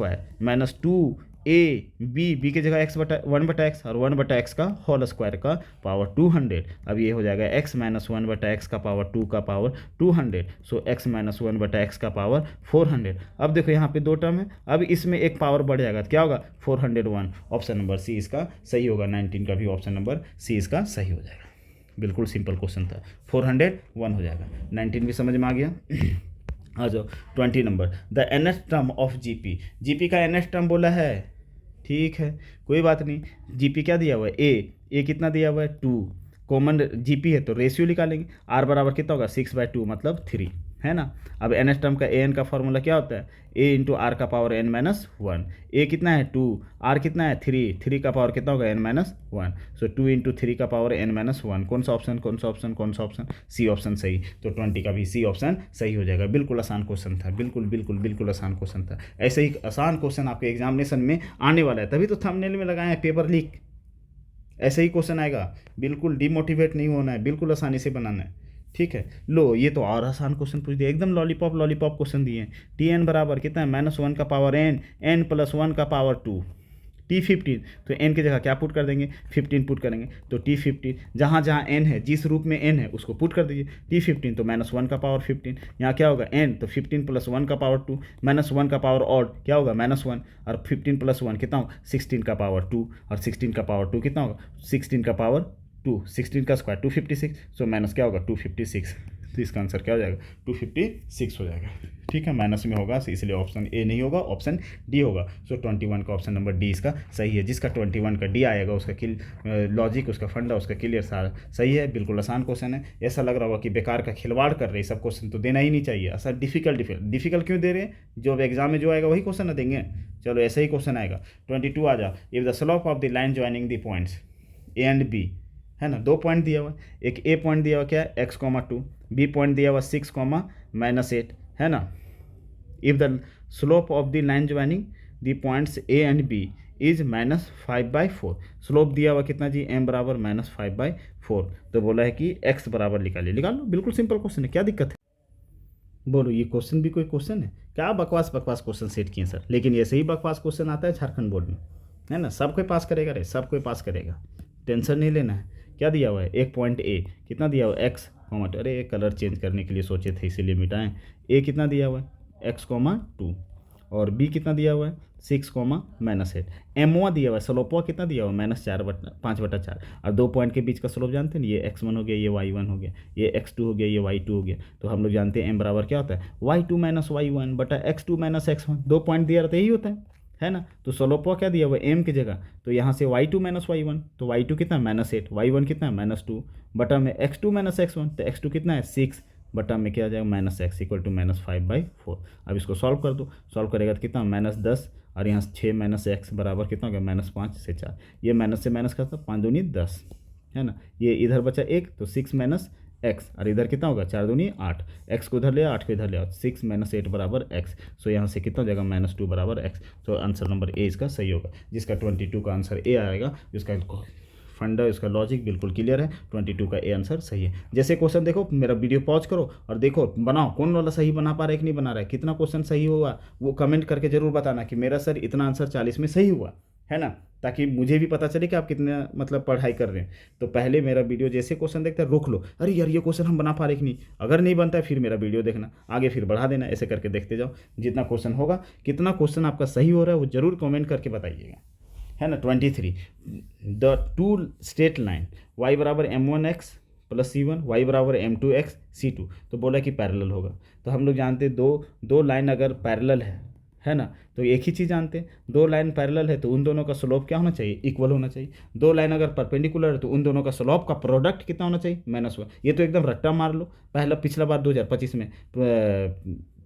- 2ab की जगह 1/x और 1/x का होल स्क्वायर का पावर 200, अब ये हो जाएगा x - 1/x का पावर 2 का पावर 200, सो x - 1/x का पावर 400। अब देखो यहाँ पे 2 टर्म है, अब इसमें एक पावर बढ़ जाएगा तो क्या होगा 401, ऑप्शन नंबर सी इसका सही होगा, 19 का भी ऑप्शन नंबर सी इसका सही हो जाएगा, बिल्कुल सिंपल क्वेश्चन था, 401 हो जाएगा, 19 भी समझ में आ गया। आ जाओ 20 number, the nth term of GP का nth टर्म बोला है, ठीक है कोई बात नहीं, जीपी क्या दिया हुआ है ए कितना दिया हुआ है 2, कॉमन जीपी है तो रेशियो निकालेंगे, आर बराबर कितना होगा 6/2 मतलब 3, है ना। अब nth टर्म का an का फॉर्मूला क्या होता है a × r का पावर n - 1, a कितना है 2, r कितना है 3 का पावर कितना होगा n - 1, सो 2 × 3 का पावर n - 1, कौन सा ऑप्शन, सी ऑप्शन सही, तो 20 का भी सी ऑप्शन सही हो जाएगा, बिल्कुल आसान क्वेश्चन था, बिल्कुल आसान क्वेश्चन था। ऐसे ही आसान क्वेश्चन आपके एग्जामिनेशन में आने वाला है, तभी तो थंबनेल में लगाए हैं पेपर लीक, ऐसे ही क्वेश्चन आएगा, बिल्कुल डिमोटिवेट नहीं होना है, बिल्कुल आसानी से बनाना है, ठीक है। लो ये तो और आसान क्वेश्चन पूछ दिया, एकदम लॉलीपॉप लॉलीपॉप क्वेश्चन दिए हैं। टी एन बराबर कितना है, -1 का पावर एन, एन प्लस 1 का पावर 2, T15। तो n की जगह क्या पुट कर देंगे, 15 पुट करेंगे। तो T15 जहाँ जहाँ n है, जिस रूप में n है उसको पुट कर दीजिए। T15 तो -1 का पावर 15, यहाँ क्या होगा n, तो 15 प्लस 1 का पावर 2, -1 का पावर ऑड क्या होगा -1, और 15 प्लस 1 कितना होगा 16 का पावर 2, और 16 का पावर 2 कितना होगा 16 का पावर 2, 16 का स्क्वायर 256, सो माइनस क्या होगा 256। तो इसका आंसर क्या हो जाएगा 256 हो जाएगा। ठीक है, माइनस में होगा इसलिए ऑप्शन ए नहीं होगा, ऑप्शन डी होगा। सो 21 का ऑप्शन नंबर डी इसका सही है। जिसका 21 का डी आएगा उसका लॉजिक, उसका फंडा, उसका क्लियर सारा सही है। बिल्कुल आसान क्वेश्चन है। ऐसा लग रहा होगा कि बेकार का खिलवाड़ कर रहे, सब क्वेश्चन तो देना ही नहीं चाहिए। ऐसा डिफिकल्ट क्यों दे रहे हैं, जो एग्जाम में जो आएगा वही क्वेश्चन ना देंगे। चलो ऐसा ही क्वेश्चन आएगा। 22 आ जा। If the slope of the line joining the points A and B, है ना, 2 पॉइंट दिया हुआ है। एक ए पॉइंट दिया हुआ क्या है x,2, बी पॉइंट दिया हुआ 6,-8, है ना। If the slope of the line joining the points A and B is -5/4, slope दिया हुआ कितना जी, m बराबर -5/4। तो बोला है कि x बराबर निकाल लो। बिल्कुल सिंपल क्वेश्चन है, क्या दिक्कत है बोलो। ये क्वेश्चन भी कोई क्वेश्चन है क्या, बकवास क्वेश्चन सेट किए सर। लेकिन ऐसे ही बकवास क्वेश्चन आता है झारखंड बोर्ड में, है ना। सब कोई पास करेगा रे, सब कोई पास करेगा, टेंशन नहीं लेना है। क्या दिया हुआ है, एक पॉइंट ए कितना दिया हुआ है x, अरे कलर चेंज करने के लिए सोचे थे इसीलिए मिटाएं। ए कितना दिया हुआ है x,2, और b कितना दिया हुआ है 6,-8। एमवा दिया हुआ है, स्लोपवा कितना दिया हुआ है -5/4। और 2 पॉइंट के बीच का स्लोप जानते हैं, ये x1 हो गया, ये y1 हो गया, ये x2 हो गया, ये y2 हो गया। तो हम लोग जानते हैं m बराबर क्या होता है y2 - y1 बटा x2 - x1। 2 पॉइंट दिया रहता है, यही होता है ना। तो स्लोपवा क्या दिया हुआ है m की जगह, तो यहाँ से y2 - y1, तो y2 कितना -8, y1 कितना -2 बटा में x2 - x1, तो x2 कितना है 6 बटा में क्या आ जाएगा -x इक्वल टू -5/4। अब इसको सॉल्व कर दो, सॉल्व करेगा तो कितना -10, और यहाँ 6 - x बराबर कितना होगा -5 से 4। ये माइनस से माइनस करता 5 दूनी 10, है ना। ये इधर बचा 1, तो 6 - x, और इधर कितना होगा 4 दूनी 8, x को इधर ले 8 को इधर ले 6 - 8 बराबर x। सो यहाँ से कितना हो जाएगा -2 बराबर x। तो आंसर नंबर ए इसका सही होगा। जिसका 22 का आंसर ए आएगा, जिसका फंडा, इसका लॉजिक बिल्कुल क्लियर है। 22 का ए आंसर सही है। जैसे क्वेश्चन देखो, मेरा वीडियो पॉज करो और देखो, बनाओ कौन वाला सही बना पा रहा है कि नहीं बना रहा है, कितना क्वेश्चन सही हुआ वो कमेंट करके जरूर बताना कि मेरा सर इतना आंसर 40 में सही हुआ, है ना, ताकि मुझे भी पता चले कि आप कितना मतलब पढ़ाई कर रहे हैं। तो पहले मेरा वीडियो जैसे क्वेश्चन देखते हैं रोक लो, अरे यार ये क्वेश्चन हम बना पा रहे कि नहीं, अगर नहीं बनता है फिर मेरा वीडियो देखना, आगे फिर बढ़ा देना, ऐसे करके देखते जाओ। जितना क्वेश्चन होगा, कितना क्वेश्चन आपका सही हो रहा है वो जरूर कमेंट करके बताइएगा, है ना। 23 the two straight line y बराबर m1x प्लस c1, y बराबर m2x c2, तो बोला कि पैरेलल होगा। तो हम लोग जानते हैं दो लाइन अगर पैरेलल है ना, तो एक ही चीज़ जानते हैं, 2 लाइन पैरेलल है तो उन दोनों का स्लोप क्या होना चाहिए, इक्वल होना चाहिए। 2 लाइन अगर परपेंडिकुलर है तो उन दोनों का स्लोप का प्रोडक्ट कितना होना चाहिए -1। ये तो एकदम रट्टा मार लो, पिछला बार 2025 में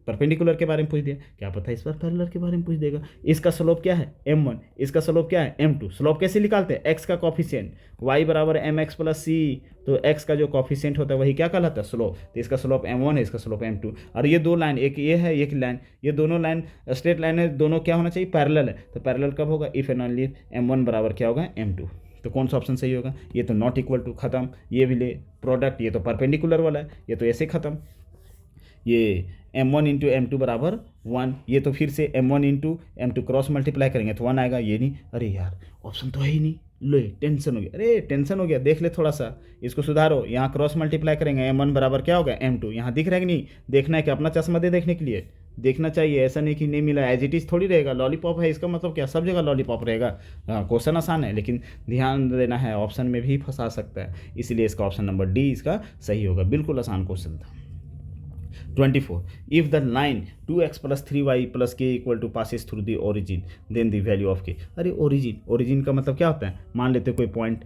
परपेंडिकुलर के बारे में पूछ दिया, क्या पता इस बार पैरेलल के बारे में पूछ देगा। इसका स्लोप क्या है m1, इसका स्लोप क्या है m2। स्लोप कैसे निकालते हैं, x का कॉफिशिएंट, y बराबर mx प्लस c, तो x का जो कॉफिशिएंट होता है वही क्या कहलाता है स्लोप। तो इसका स्लोप m1 है, इसका स्लोप m2। और ये 2 लाइन, एक ये है एक लाइन, ये दोनों लाइन स्ट्रेट लाइन है, दोनों क्या होना चाहिए पैरेलल है। तो पैरेलल कब होगा, इफ एंड ओनली m1 बराबर क्या होगा m2। तो कौन सा ऑप्शन सही होगा, ये तो नॉट इक्वल टू, खत्म। ये भी ले प्रोडक्ट, ये तो परपेंडिकुलर वाला है, ये तो ऐसे खत्म। ये m1 इंटू m2 बराबर 1, ये तो फिर से m1 into m2 cross multiply करेंगे तो 1 आएगा, ये नहीं, अरे यार ऑप्शन तो है ही नहीं, लो टेंशन हो गया, अरे टेंशन हो गया, देख ले थोड़ा सा इसको सुधारो। यहाँ क्रॉस मल्टीप्लाई करेंगे, m1 बराबर क्या होगा m2, यहाँ दिख रहा है कि नहीं, देखना है कि अपना चश्मा दे देखने के लिए, देखना चाहिए, ऐसा नहीं कि नहीं मिला एज इट इज़ थोड़ी रहेगा। लॉलीपॉप है इसका मतलब क्या, सब जगह लॉलीपॉप रहेगा। क्वेश्चन आसान है लेकिन ध्यान देना है, ऑप्शन में भी फंसा सकता है, इसलिए इसका ऑप्शन नंबर डी इसका सही होगा। बिल्कुल आसान क्वेश्चन था। 24 if the line 2x plus 3y plus k equal to passes through the origin then the value of k। अरे ओरिजिन का मतलब क्या होता है, मान लेते कोई पॉइंट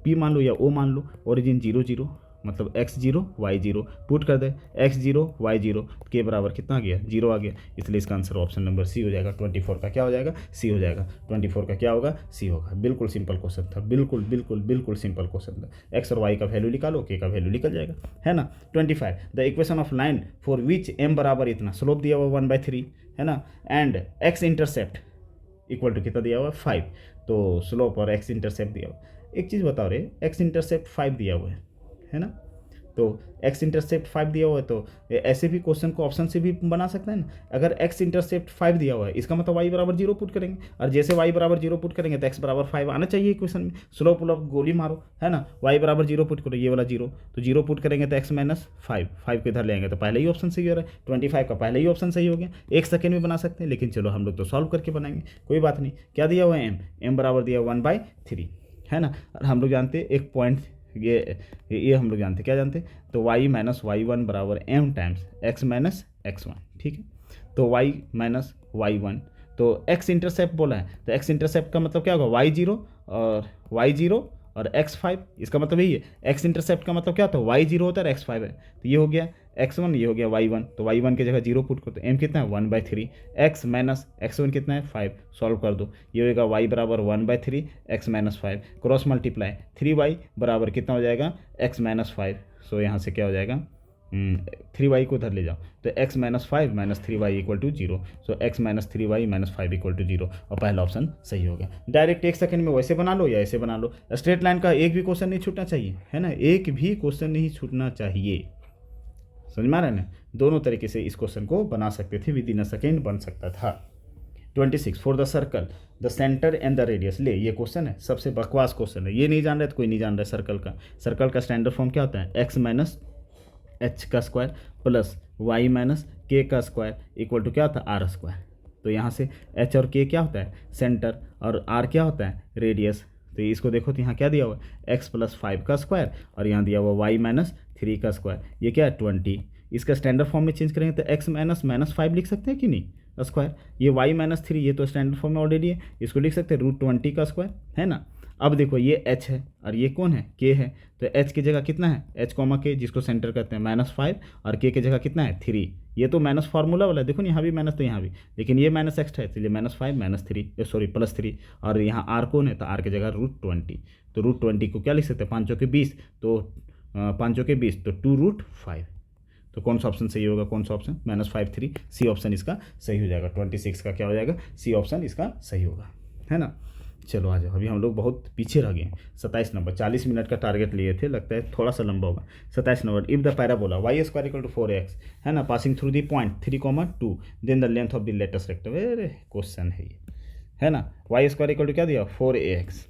p मान लो या o मान लो, ओरिजिन 0 0 मतलब x0 y0, पुट कर दे x0 y0, के बराबर कितना आ गया 0 आ गया, इसलिए इसका आंसर ऑप्शन नंबर सी हो जाएगा। 24 का क्या हो जाएगा, सी हो जाएगा। 24 का क्या होगा, सी होगा। बिल्कुल सिंपल क्वेश्चन था, बिल्कुल सिंपल क्वेश्चन था। एक्स और वाई का वैल्यू निकालो, के का वैल्यू निकल जाएगा, है ना। 25 the equation of line for which m बराबर इतना, स्लोप दिया हुआ 1/3, है ना, and x intercept equal to कितना दिया हुआ 5, तो स्लोप और x इंटरसेप्ट दिया हुआ। एक चीज़ बताओ रे, x इंटरसेप्ट 5 दिया हुआ है ना, तो एक्स इंटरसेप्ट 5 दिया हुआ है, तो ऐसे भी क्वेश्चन को ऑप्शन से भी बना सकते हैं ना। अगर एक्स इंटरसेप्ट 5 दिया हुआ है, इसका मतलब वाई बराबर 0 पुट करेंगे, और जैसे वाई बराबर 0 पुट करेंगे तो एक्स बराबर 5 आना चाहिए क्वेश्चन में। स्लो पुल अप गोली मारो, है ना। वाई बराबर 0 पुट करो, ये वाला 0, तो 0 पुट करेंगे तो एक्स माइनस 5 को इधर ले आएंगे तो पहले ही ऑप्शन सही हो रहा है, 25 का पहले ही ऑप्शन सही हो गया। 1 सेकेंड में बना सकते हैं, लेकिन चलो हम लोग तो सॉल्व करके बनाएंगे, कोई बात नहीं। क्या दिया हुआ है, एम बराबर दिया 1/3, है ना। और हम लोग जानते हैं एक पॉइंट, ये हम लोग जानते हैं, क्या जानते हैं, तो y माइनस y1 बराबर m times x minus x1, ठीक है। तो y माइनस y1, तो x इंटरसेप्ट बोला है, तो x इंटरसेप्ट का मतलब क्या होगा, y0 और x5, इसका मतलब यही है। x इंटरसेप्ट का मतलब क्या होता है, y0 होता है और x5 है, तो ये हो गया x1, ये हो गया y1, तो y1 की जगह 0 पुट कर दो, m कितना है 1/3, x माइनस x1 कितना है 5, सॉल्व कर दो, ये होगा y बराबर 1/3 x minus 5, cross multiply 3y बराबर कितना हो जाएगा x माइनस 5। सो यहाँ से क्या हो जाएगा, 3y को उधर ले जाओ, तो x minus 5 minus 3y equal to 0, so x minus 3y minus 5 equal to 0, और पहला ऑप्शन सही हो गया। डायरेक्ट 1 सेकंड में वैसे बना लो या ऐसे बना लो, स्ट्रेट लाइन का एक भी क्वेश्चन नहीं छूटना चाहिए, है ना, एक भी क्वेश्चन नहीं छूटना चाहिए, समझ में आ रहा है ना। दोनों तरीके से इस क्वेश्चन को बना सकते थे, विद इन अ सेकेंड बन सकता था। 26 for the circle the centre and the radius, ले ये क्वेश्चन है, सबसे बकवास क्वेश्चन है, ये नहीं जान रहे तो कोई नहीं जान रहा है। सर्कल का स्टैंडर्ड फॉर्म क्या होता है, एक्स माइनस एच का स्क्वायर प्लस वाई माइनस के का स्क्वायर इक्वल टू क्या होता है, आर स्क्वायर। तो यहाँ से एच और के क्या होता है, सेंटर, और आर क्या होता है, रेडियस। तो इसको देखो, तो यहाँ क्या दिया हुआ है, एक्स प्लस 5 का स्क्वायर, और यहाँ दिया हुआ वाई माइनस 3 का स्क्वायर, ये क्या है 20। इसका स्टैंडर्ड फॉर्म में चेंज करेंगे तो एक्स माइनस माइनस 5 लिख सकते हैं कि नहीं, स्क्वायर। ये वाई माइनस 3, ये तो स्टैंडर्ड फॉर्म में ऑलरेडी है, इसको लिख सकते हैं √20 का स्क्वायर, है ना। अब देखो ये h है और ये कौन है, k है, तो h की जगह कितना है, h कॉमा k, जिसको सेंटर कहते हैं -5, और k की जगह कितना है 3। ये तो माइनस फार्मूला वाला है, देखो यहाँ भी माइनस तो यहाँ भी, लेकिन ये माइनस एक्स्ट्रा है, इसलिए -5 -3 सॉरी +3, और यहाँ r कौन है, तो r की जगह √20, तो √20 को क्या लिख सकते हैं, 5 चौके 20, तो 5 चौके 20, तो 2√5। तो कौन सा ऑप्शन सही होगा, कौन सा ऑप्शन, -5 3, सी ऑप्शन इसका सही हो जाएगा। 26 का क्या हो जाएगा, सी ऑप्शन इसका सही होगा, है ना। चलो आ जाओ, अभी हम लोग बहुत पीछे रह गए। 27 नंबर, 40 मिनट का टारगेट लिए थे, लगता है थोड़ा सा लंबा होगा। 27 number, if the parabola y² = 4x, है ना, passing through the point 3,2, then the length of the latest rectangle, अरे क्वेश्चन है ये, है ना। y² = क्या दिया, 4ax,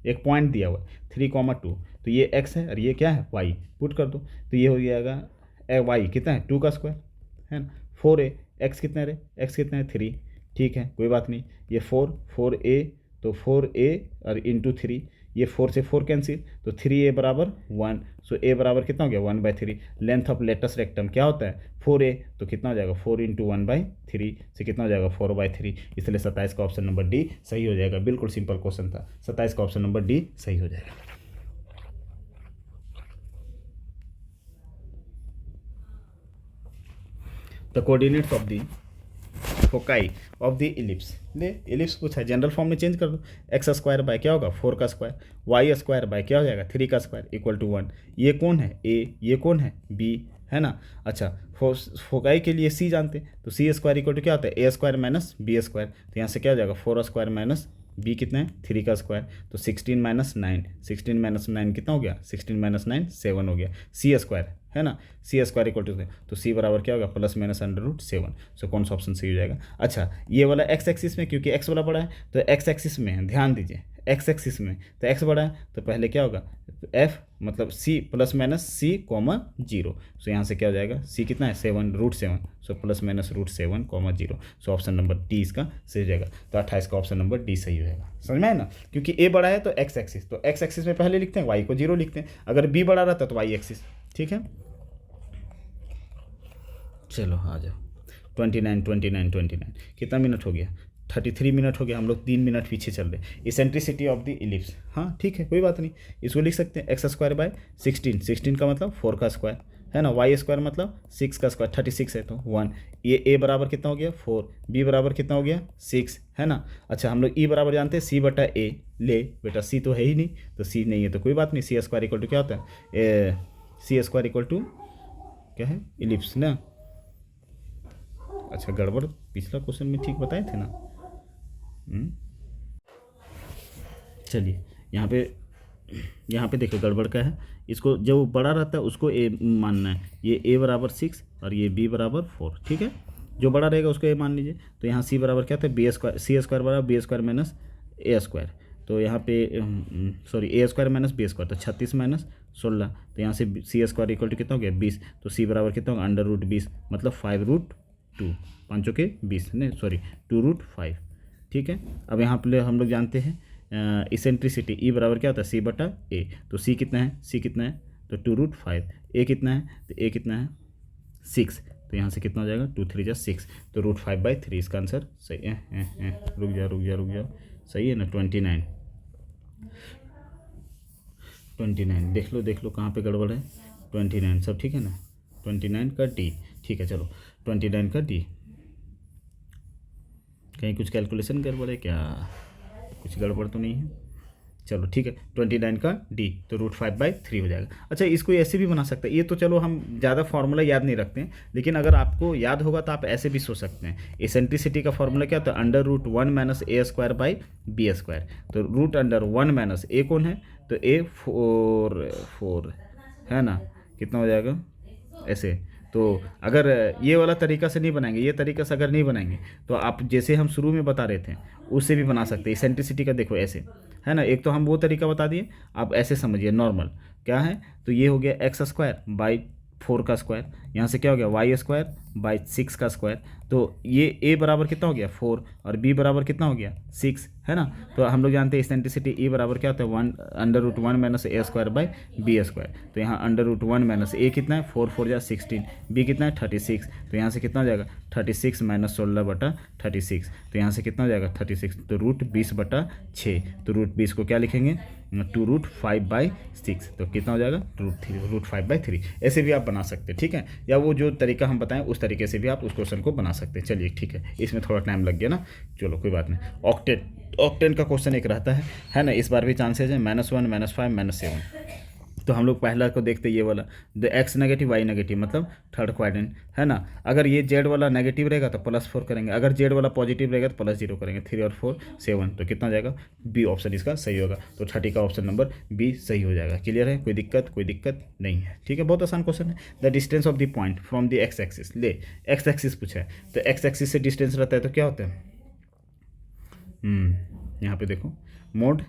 एक पॉइंट दिया हुआ 3,2, तो ये x है और ये क्या है y, पुट कर दो, तो ये हो जाएगा y कितना है 2 का स्क्वायर, है ना, 4a, x कितना है, x कितना है 3, ठीक है कोई बात नहीं। ये 4a, तो 4a और इंटू 3, ये 4 से 4 कैंसिल, तो 3a बराबर 1, सो a बराबर कितना हो गया 1/3। लेंथ ऑफ लेटेस्ट रेक्टम क्या होता है 4a, तो कितना हो जाएगा 4 × 1/3 से कितना हो जाएगा 4/3, इसलिए 27 का ऑप्शन नंबर डी सही हो जाएगा। बिल्कुल सिंपल क्वेश्चन था, 27 का ऑप्शन नंबर डी सही हो जाएगा। The coordinates of the foci of the ellipse, ले इलिप्स पूछा है, जनरल फॉर्म में चेंज कर दो, x² बाय क्या होगा 4 का स्क्वायर, y² बाय क्या हो जाएगा 3 का स्क्वायर इक्वल टू 1। ये कौन है a, ये कौन है b, है ना। अच्छा फोकाई के लिए c जानते हैं, तो c² इक्वल टू क्या होता है a² माइनस b², तो यहाँ से क्या हो जाएगा 4² माइनस b कितना है 3 का स्क्वायर, तो 16 - 9, 16 - 9 कितना हो गया 16 - 9 7 हो गया, c², है ना, c² इक्वल टू, तो c बराबर क्या होगा +-√7। सो कौन सा ऑप्शन सही हो जाएगा। अच्छा ये वाला x एक्सिस में, क्योंकि x वाला बड़ा है तो x एक्सिस में है, ध्यान दीजिए x एक्सिस में, तो x बड़ा है तो पहले क्या होगा f मतलब c ±c, 0, सो यहाँ से क्या हो जाएगा c कितना है 7 √7, सो +-√7, 0, सो ऑप्शन नंबर डी इसका सही हो जाएगा। तो 28 का ऑप्शन नंबर डी सही होगा, समझ में आया ना, क्योंकि a बड़ा है तो x एक्सिस, तो x एक्सिस में पहले लिखते हैं, y को 0 लिखते हैं, अगर b बड़ा रहता तो y एक्सिस, ठीक है। चलो आ जाओ 29 कितना मिनट हो गया 33 मिनट हो गया, हम लोग 3 मिनट पीछे चल रहे। इसेंट्रिसिटी ऑफ द इलिप्स, हाँ ठीक है कोई बात नहीं, इसको लिख सकते हैं x² / 16 का मतलब 4 का स्क्वायर, है ना, y² मतलब 6 का स्क्वायर, 36 है तो 1, ये a बराबर कितना हो गया 4, b बराबर कितना हो गया 6, है ना। अच्छा हम लोग e बराबर जानते हैं c/a, ले बेटा c तो है ही नहीं, तो c नहीं है तो कोई बात नहीं, c² इक्वल टू क्या होता है c² इक्वल टू क्या है इलिप्स ना। अच्छा गड़बड़ पिछला क्वेश्चन में ठीक बताए थे ना। चलिए यहाँ पे यहाँ पे देखो गड़बड़ क्या है, इसको जो बड़ा रहता है उसको ए मानना है, ये ए बराबर 6 और ये बी बराबर 4, ठीक है। जो बड़ा रहेगा उसको ए मान लीजिए। तो यहाँ सी बराबर क्या था, बी स्क्वायर, सी स्क्वायर बराबर बी स्क्वायर माइनस ए स्क्वायर। तो यहाँ पे सॉरी ए स्क्वायर माइनस बी स्क्वायर, तो 36 माइनस 16, तो यहाँ से सी स्क्वायर इक्वल टू कितना हो गया 20। तो सी बराबर कितना होगा √20, मतलब 5√2, 5 के 20 नहीं सॉरी 2√5, ठीक है। अब यहाँ पे हम लोग जानते हैं इसेंट्रिसिटी ई बराबर क्या होता है C/A। तो सी कितना है, सी कितना है तो 2√5, ए कितना है तो ए कितना है 6, तो यहाँ से कितना हो जाएगा 2 3 6, तो √5/3 इसका आंसर सही है। रुक जाओ सही है ना 29 देख लो कहाँ पे गड़बड़ है, 29 सब ठीक है ना, 29 का डी, ठीक है। चलो 29 का डी, कहीं कुछ कैलकुलेशन गड़बड़ है क्या, कुछ गड़बड़ तो नहीं है। चलो ठीक है 29 का डी, तो √5/3 हो जाएगा। अच्छा इसको ऐसे भी बना सकते हैं, ये तो चलो हम ज़्यादा फार्मूला याद नहीं रखते हैं, लेकिन अगर आपको याद होगा तो आप ऐसे भी सोच सकते हैं। एसेंट्रिसिटी का फार्मूला क्या होता है, √1 माइनस a²/b²। तो √1 - a कौन है तो a 4 है ना, कितना हो जाएगा ऐसे। तो अगर ये वाला तरीका से नहीं बनाएंगे, ये तरीका से अगर नहीं बनाएंगे तो आप जैसे हम शुरू में बता रहे थे उससे भी बना सकते हैं। एसेंट्रिसिटी का देखो ऐसे है ना, एक तो हम वो तरीका बता दिए, आप ऐसे समझिए नॉर्मल क्या है। तो ये हो गया x² / 4 का स्क्वायर, यहाँ से क्या हो गया y² / 6 का स्क्वायर। तो ये a बराबर कितना हो गया 4 और b बराबर कितना हो गया 6, है ना। तो हम लोग जानते हैं एसेंट्रिसिटी e बराबर क्या होता है √1 - a²/b²। तो यहाँ √1 - a कितना है 4 4 जा 16, b कितना है 36, तो यहाँ से कितना हो जाएगा 36 - 16/36, तो यहाँ से कितना हो जाएगा 36, तो √20/6। तो √20 को क्या लिखेंगे 2√5/6, तो कितना हो जाएगा √5/3। ऐसे भी आप बना सकते हैं, ठीक है, या वो जो तरीका हम बताएं उस तरीके से भी आप उस क्वेश्चन को बना सकते हैं। चलिए ठीक है, इसमें थोड़ा टाइम लग गया ना, चलो कोई बात नहीं। ऑक्टेन का क्वेश्चन एक रहता है ना, इस बार भी चांसेस है -1 -5 -7। तो हम लोग पहला को देखते ये वाला, the x negative y negative, मतलब थर्ड क्वाड्रेंट है ना। अगर ये z वाला नेगेटिव रहेगा तो +4 करेंगे, अगर z वाला पॉजिटिव रहेगा तो +0 करेंगे। 3 और 4 7, तो कितना हो जाएगा बी ऑप्शन इसका सही होगा। तो 30 का ऑप्शन नंबर बी सही हो जाएगा। क्लियर है, कोई दिक्कत नहीं है, ठीक है। बहुत आसान क्वेश्चन है। The distance of the point from the x axis, ले एक्स एक्सिस पूछा है, तो एक्स एक्सिस से डिस्टेंस रहता है तो क्या होता है, यहाँ पे देखो मोड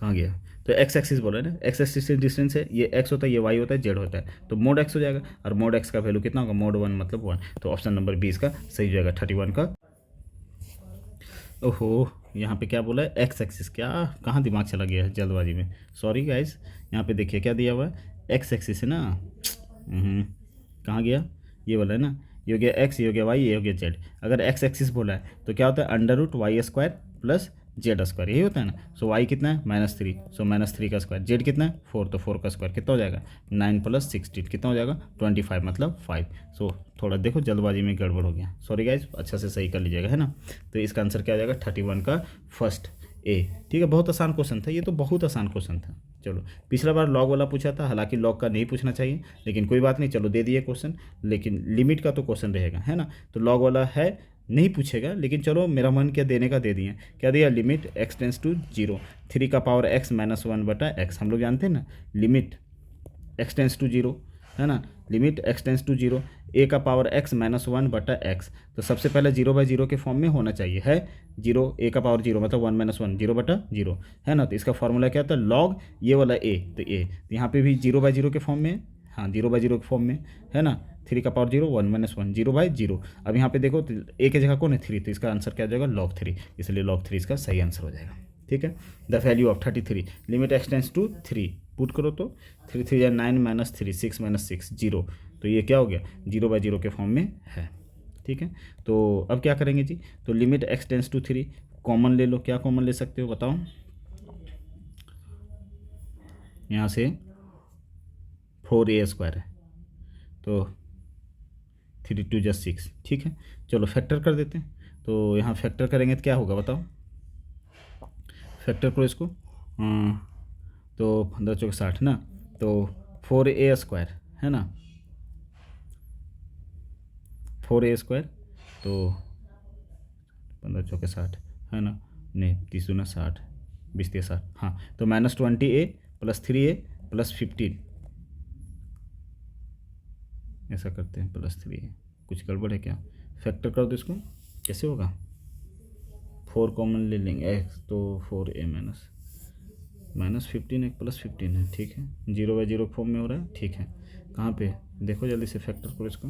कहाँ गया, तो एक्स एक्सिस बोला है ना, एक्स एक्सिस से डिस्टेंस है, ये एक्स होता है, ये वाई होता है, जेड होता है, तो मोड एक्स हो जाएगा। और मोड एक्स का वैल्यू कितना होगा mod 1 मतलब 1, तो ऑप्शन नंबर 20 का सही हो जाएगा 31 का। ओहो यहाँ पे क्या बोला है एक्स एक्सिस, क्या कहाँ दिमाग चला गया है जल्दबाजी में, सॉरी गाइस। यहाँ पे देखिए क्या दिया हुआ है एक्स एक्सिस है ना, कहाँ गया ये वाला है ना, ये हो गया एक्स, ये हो गया वाई, ये हो गया जेड। अगर एक्स एक्सिस बोला है तो क्या होता है √y² + z², यही होता है ना। सो y कितना है -3, सो -3 का स्क्वायर। z कितना है 4, तो 4 का स्क्वायर कितना हो जाएगा 9 + 16 कितना हो जाएगा 25 मतलब 5। सो थोड़ा देखो जल्दबाजी में गड़बड़ हो गया, सॉरी गाइज, अच्छा से सही कर लीजिएगा, है ना। तो इसका आंसर क्या हो जाएगा 31 का फर्स्ट ए, ठीक है। बहुत आसान क्वेश्चन था ये, तो बहुत आसान क्वेश्चन था। चलो पिछला बार लॉग वाला पूछा था, हालांकि लॉग का नहीं पूछना चाहिए, लेकिन कोई बात नहीं, चलो दे दिए क्वेश्चन, लेकिन लिमिट का तो क्वेश्चन रहेगा, है ना। तो लॉग वाला है नहीं पूछेगा, लेकिन चलो मेरा मन क्या देने का दे दिए, क्या दिया लिमिट x टेंस टू 0, 3 का पावर x - 1/x, हम लोग जानते हैं ना लिमिट x टेंस टू 0, है ना, limit x tends to 0, a का पावर x - 1/x। तो सबसे पहले 0/0 के फॉर्म में होना चाहिए, है 0, a का पावर 0 मतलब 1 - 1 0/0, है ना। तो इसका फॉर्मूला क्या होता है log ये वाला a, तो a, तो यहाँ पे भी 0/0 के फॉर्म में, हाँ 0/0 के फॉर्म में, है ना। 3 का पावर 0 1 - 1 0/0। अब यहाँ पे देखो तो a की जगह कौन है 3, तो इसका आंसर क्या हो जाएगा log 3, इसलिए log 3 इसका सही आंसर हो जाएगा, ठीक है। The value of 33 limit x tends to 3 put करो तो 3 3 या 9 - 3 6 - 6 0, तो ये क्या हो गया 0/0 के फॉर्म में है, ठीक है। तो अब क्या करेंगे जी, तो limit x tends to 3 common ले लो, क्या कॉमन ले सकते हो बताओ, यहाँ से 4a² है, तो 3 2 + 6, ठीक है। चलो फैक्टर कर देते हैं, तो यहाँ फैक्टर करेंगे तो क्या होगा बताओ, फैक्टर करो इसको, तो 15 × 60 ना, तो 4a² है ना, 4a², तो 15 × 60 है ना, नहीं 30 दूना 60, 20 3 60, हाँ तो -20A + 3A + 15 ऐसा करते हैं, +3A। कुछ गड़बड़ है क्या? फैक्टर कर दो इसको, कैसे होगा? 4 कॉमन ले लेंगे x, तो 4A -15 एक +15 है, ठीक है। 0/0 फॉर्म में हो रहा है, ठीक है। कहाँ पे देखो जल्दी से फैक्टर करो इसको।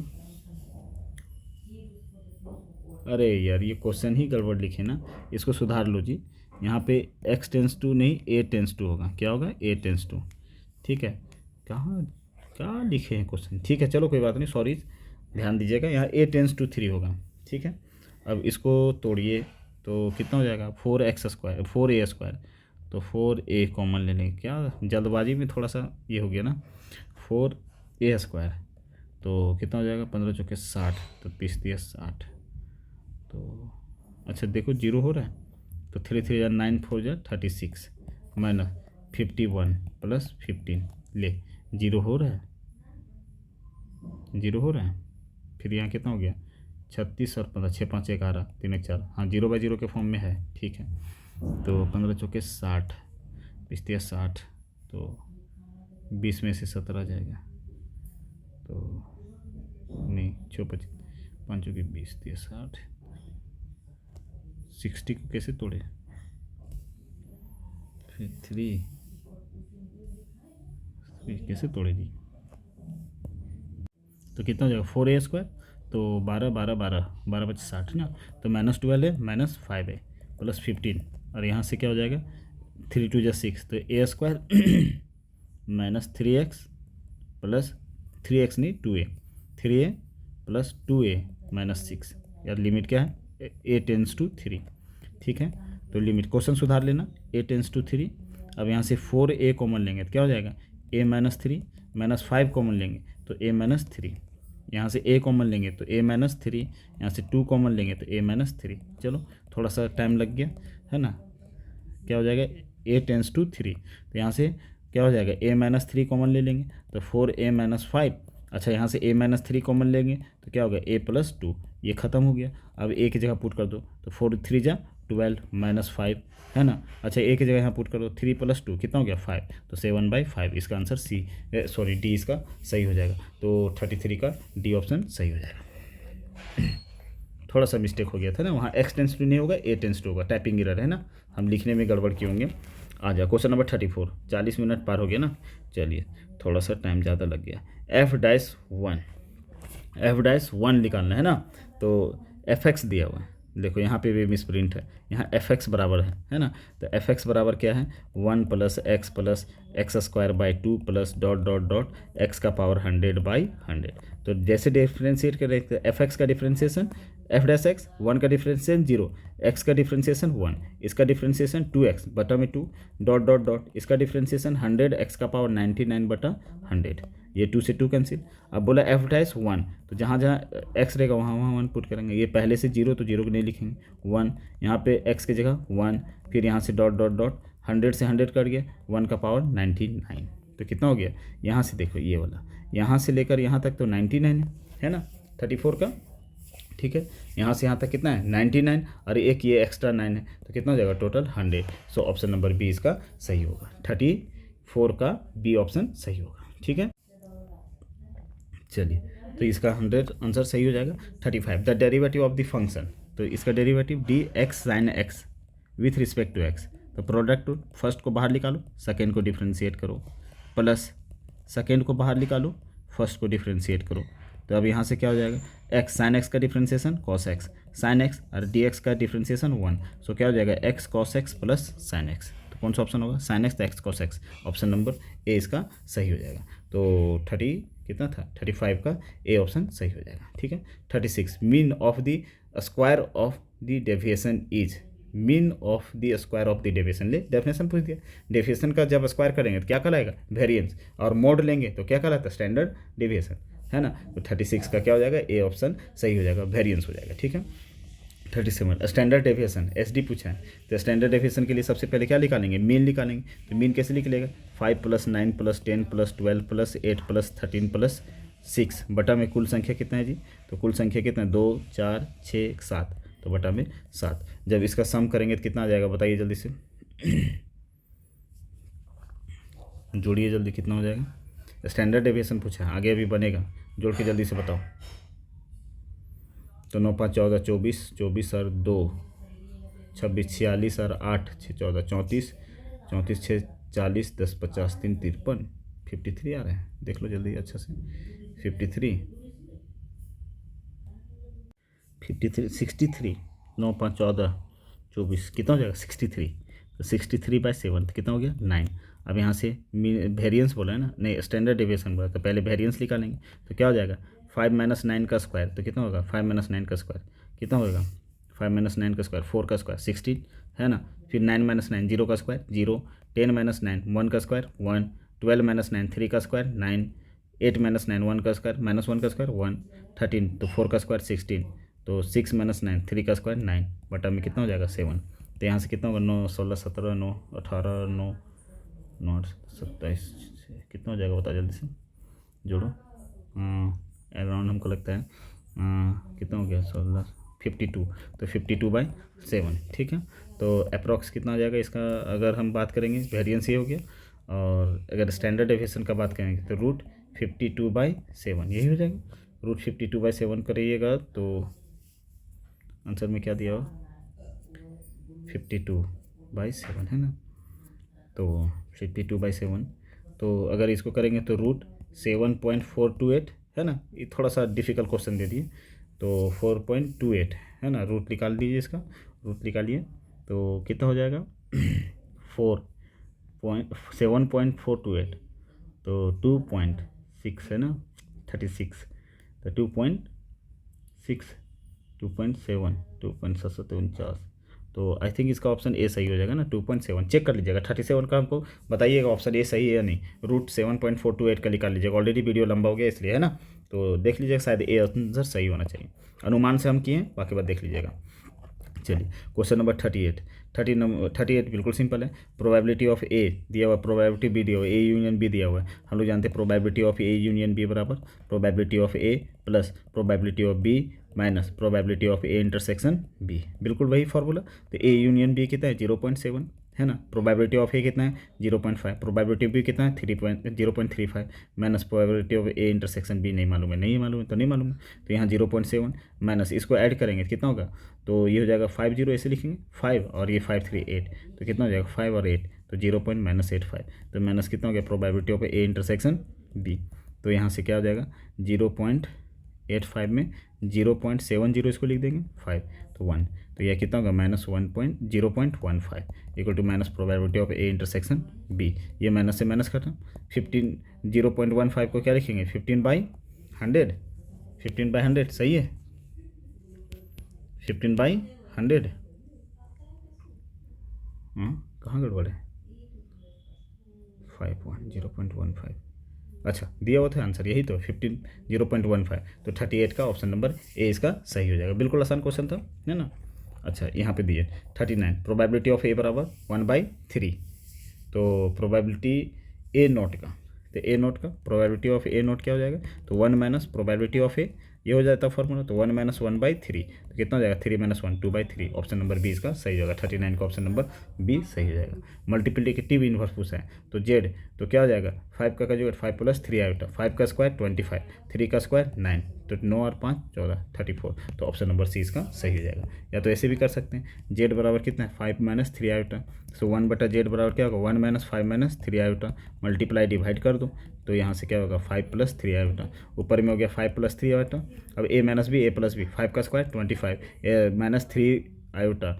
अरे यार ये क्वेश्चन ही गड़बड़ लिखे ना, इसको सुधार लो जी। यहाँ पे x टेंस टू नहीं a टेंस टू होगा, क्या होगा? a टेंस टू, ठीक है। कहाँ क्या लिखे हैं क्वेश्चन, ठीक है चलो कोई बात नहीं, सॉरी, ध्यान दीजिएगा। यहाँ a टेंस टू 3 होगा, ठीक है। अब इसको तोड़िए तो कितना हो जाएगा? 4x², 4a², तो 4a कॉमन ले लेंगे। क्या जल्दबाजी में थोड़ा सा ये हो गया ना, 4a², तो कितना हो जाएगा? 15 चौके 60, तो 30 दिया 60, तो अच्छा देखो 0 हो रहा है, तो 3 3 9 4 36 -51 + 15 ले 0 हो रहा है, 0 हो रहा है। फिर यहाँ कितना हो गया? 36 और 15, 6 5 11, 3 1 4, हाँ 0/0 के फॉर्म में है, ठीक है। तो 15 चौके 60, 20 दिया 60, तो 20 में से 17 जाएगा, तो नहीं 6 5 5 चौके 20 दिया 60। 60 को कैसे तोड़े? फिर 3 कैसे तोड़े जी? तो कितना हो जाएगा? 4a², तो 12 12 12 12 25 60 ना, तो -12 है -5a + 15, और यहाँ से क्या हो जाएगा? 3 2 6, तो a² -3x + 3x नहीं 2a, 3a + 2a -6, यार लिमिट क्या है? a टेंस टू 3, ठीक है। तो लिमिट क्वेश्चन सुधार लेना, a टेंस टू 3। अब यहाँ से 4a कॉमन लेंगे तो क्या हो जाएगा? a -3, -5 कॉमन लेंगे तो a -3, यहाँ से a कॉमन लेंगे तो a -3, यहाँ से 2 कॉमन लेंगे तो a -3। चलो थोड़ा सा टाइम लग गया है ना, क्या हो जाएगा? a टेंस टू 3, तो यहाँ से क्या हो जाएगा? a -3 कॉमन ले लेंगे तो 4a -5, अच्छा यहाँ से a -3 कॉमन लेंगे तो क्या होगा? a + 2, ये ख़त्म हो गया। अब a की जगह पुट कर दो तो 4 3 12 -5 है ना। अच्छा a की जगह यहाँ पुट कर दो, 3 + 2 कितना हो गया? 5, तो 7/5, इसका आंसर डी इसका सही हो जाएगा। तो 33 का डी ऑप्शन सही हो जाएगा। थोड़ा सा मिस्टेक हो गया था ना, वहाँ x टेंस टू नहीं होगा, a टेंस टू होगा, टाइपिंग एरर है ना, हम लिखने में गड़बड़ किए होंगे। आ जाओ क्वेश्चन नंबर 34, 40 मिनट पार हो गया ना, चलिए थोड़ा सा टाइम ज़्यादा लग गया। f'1 निकालना है ना, तो fx दिया हुआ है, देखो यहाँ पे भी मिस प्रिंट है, यहाँ fx बराबर है ना, तो fx बराबर क्या है? 1 + x + x² + ... x का पावर 100/100। तो जैसे डिफ्रेंशिएट कर रहे थे, fx का डिफ्रेंशिएशन f'(x), 1 का डिफ्रेंशिएशन 0, x का डिफ्रेंशिएशन 1, इसका डिफ्रेंशिएशन 2x बटा में 2 ... इसका डिफ्रेंशिएशन 100, x का पावर 99/100, ये 2 से 2 कैंसिल। अब बोला f'(1), तो जहाँ जहाँ x रहेगा वहाँ वहाँ 1 पुट करेंगे, ये पहले से 0 तो 0 को नहीं लिखेंगे, 1 यहाँ पे x की जगह 1, फिर यहाँ से ... 100 से 100 कट गया, 1 का पावर 99, तो कितना हो गया? यहाँ से देखो ये वाला, यहाँ से लेकर यहाँ तक तो 99 है ना, 34 का, ठीक है। यहाँ से यहाँ तक कितना है? 99, और एक ये एक्स्ट्रा 9 है, तो कितना हो जाएगा? Total 100। So option number B इसका सही होगा, 34 का बी ऑप्शन सही होगा, ठीक है। चलिए तो इसका 100 आंसर सही हो जाएगा। 35 the derivative of the function, तो इसका derivative dx sin x with respect to x, तो प्रोडक्ट फर्स्ट को बाहर निकालो, सेकेंड को डिफ्रेंशिएट करो, प्लस सेकेंड को बाहर निकालो, फर्स्ट को डिफ्रेंशिएट करो, तो अब यहाँ से क्या हो जाएगा? x sin x का differentiation cos x, sin x और dx का डिफ्रेंशिएशन 1, सो क्या हो जाएगा? x cos x plus sin x, तो कौन सा ऑप्शन होगा? sin x तो x cos x, option number A इसका सही हो जाएगा। तो 30 कितना था? 35 का ए ऑप्शन सही हो जाएगा, ठीक है। 36 mean of the square of the deviation is, mean of the square of the deviation, ले डेफिनेशन पूछ दिया, डेविएशन का जब स्क्वायर करेंगे तो क्या कहलाएगा? वेरिएंस, और मोड लेंगे तो क्या कहलाता है? स्टैंडर्ड डेविएशन, है ना। तो 36 का क्या हो जाएगा? ए ऑप्शन सही हो जाएगा, वेरिएंस हो जाएगा, ठीक है। 37 स्टैंडर्ड डेविएशन एसडी पूछा है, तो स्टैंडर्ड डेविएशन के लिए सबसे पहले क्या निकालेंगे? मीन निकालेंगे, तो मीन कैसे निकलेगा? 5 + 9 + 10 + 12 + 8 + 13 + 6 बटा में कुल संख्या कितना है जी? तो कुल संख्या कितना? 2 4 6 7, तो बटा में 7। जब इसका सम करेंगे तो कितना आ जाएगा बताइए जल्दी से, जोड़िए जल्दी, कितना हो जाएगा। स्टैंडर्ड डेविएशन पूछा है, आगे अभी बनेगा, जोड़ के जल्दी से बताओ। तो 9 5 14 24, 24 और 2 26, 46 और 8 6 14 34, 34 6 40, 10 50 3 53, 53 आ रहा है, देख लो जल्दी अच्छा से। 53 63, 9 5 14 24 कितना हो जाएगा 63। तो 63/7 तो कितना हो गया 9। अब यहाँ से वेरिएंस बोला है ना, नहीं स्टैंडर्ड डेविएशन बोला, तो पहले वेरिएंस निकालेंगे। तो क्या हो जाएगा 5 - 9 का स्क्वायर, तो कितना होगा 5 - 9 का स्क्वायर कितना होगा 5 - 9 का स्क्वायर 4 का स्क्वायर 16 है ना। फिर 9 - 9 0 का स्क्वायर 0, 10 - 9 1 का स्क्वायर 1, 12 - 9 3 का स्क्वायर 9, 8 - 9 1 का स्क्वायर -1 का स्क्वायर 1, 13 तो 4 का स्क्वायर 16, तो 6 - 9 3 का स्क्वायर 9 बटा में कितना हो जाएगा 7। तो यहाँ से कितना होगा 9 16 17 9 18 9 9 27 कितना हो जाएगा बता जल्दी से, जोड़ो। अराउंड हमको लगता है कितना हो गया 16 52, तो 52/7 ठीक है। तो अप्रॉक्स कितना हो जाएगा इसका, अगर हम बात करेंगे वेरिएंस ये हो गया, और अगर स्टैंडर्ड डेविएशन का बात करेंगे तो √52/7 यही हो जाएगा। √52/7 करिएगा तो आंसर में क्या दिया हो 52/7 है ना। तो 52/7, तो अगर इसको करेंगे तो √7.428 है ना। ये थोड़ा सा डिफ़िकल्ट क्वेश्चन दे दिए, तो 4.28 है ना। रूट निकाल दीजिए, इसका रूट निकालिए तो कितना हो जाएगा 7.428, तो 2.6 है ना 36, तो 2.6 2.7 2.7 तो आई थिंक इसका ऑप्शन ए सही हो जाएगा ना 2.7। चेक कर लीजिएगा 37 का, हमको बताइएगा ऑप्शन ए सही है या नहीं। √7.428 का निकाल लीजिएगा, ऑलरेडी वीडियो लंबा हो गया इसलिए है ना। तो देख लीजिएगा शायद ए आंसर सही होना चाहिए, अनुमान से हम किए, बाकी बात देख लीजिएगा। चलिए क्वेश्चन नंबर 38 बिल्कुल सिंपल है। प्रोबेबिलिटी ऑफ ए दिया हुआ, प्रोबेबिलिटी बी दिया हुआ, ए यूनियन बी दिया हुआ है। हम लोग जानते हैं probability of A union B बराबर probability of A plus probability of B minus probability of A intersection B, बिल्कुल वही फार्मूला। तो ए यूनियन बी कितना है 0.7 है ना। प्रोबेबिलिटी ऑफ ए कितना है 0.5, प्रोबेबिलिटी ऑफ बी कितना है 0.35 minus probability of A intersection B नहीं मालूम है, नहीं मालूम है तो नहीं मालूम है। तो यहाँ 0.7 माइनस इसको ऐड करेंगे तो कितना होगा, तो ये हो जाएगा 50 ऐसे लिखेंगे 5 और ये 5 3 8, तो कितना हो जाएगा 5 और 8 तो 0.-85, तो माइनस कितना हो गया probability of A intersection B. तो यहाँ से क्या हो जाएगा 0.85 में 0.70 इसको लिख देंगे 5 तो 1, तो यह कितना होगा -0.15 equal to minus probability of A intersection B. ये माइनस से माइनस खत्म। 0.15 को क्या लिखेंगे 15/100, 15/100 सही है 15/100। कहाँ गड़बड़ है 0.15 अच्छा दिया हुआ था आंसर यही तो 0.15, तो 38 का ऑप्शन नंबर ए इसका सही हो जाएगा। बिल्कुल आसान क्वेश्चन था है ना। अच्छा यहाँ पे दिए 39 प्रोबेबिलिटी ऑफ ए बराबर 1/3, तो प्रोबेबिलिटी ए नोट का, तो ए नोट का प्रोबेबिलिटी ऑफ ए नोट क्या हो जाएगा, तो 1 माइनस प्रोबेबिलिटी ऑफ ए, ये हो जाता है फॉर्मूला, तो 1 - 1/3 तो कितना हो जाएगा 3 - 1 2/3। ऑप्शन नंबर बी इसका सही होगा, 39 का ऑप्शन नंबर बी सही हो जाएगा। मल्टीप्लिकेटिव इनवर्स पूछा है, तो जेड तो क्या हो जाएगा 5 का जो 5 + 3 आयोटा, 5 का स्क्वायर 25, 3 का स्क्वायर 9, तो 9 और 5 14 34, तो ऑप्शन नंबर सी इसका सही हो जाएगा। या तो ऐसे भी कर सकते हैं जेड बराबर कितना है 5 - 3 आयोटा, सो 1/जेड बराबर क्या होगा 1 - 5 - 3 आयोटा, मल्टीप्लाई डिवाइड कर दो, तो यहाँ से क्या होगा 5 + 3 आयोटा, ऊपर में हो गया 5 + 3 आयोटा। अब a - b a + b 5 का स्क्वायर 25 -3 आयोटा,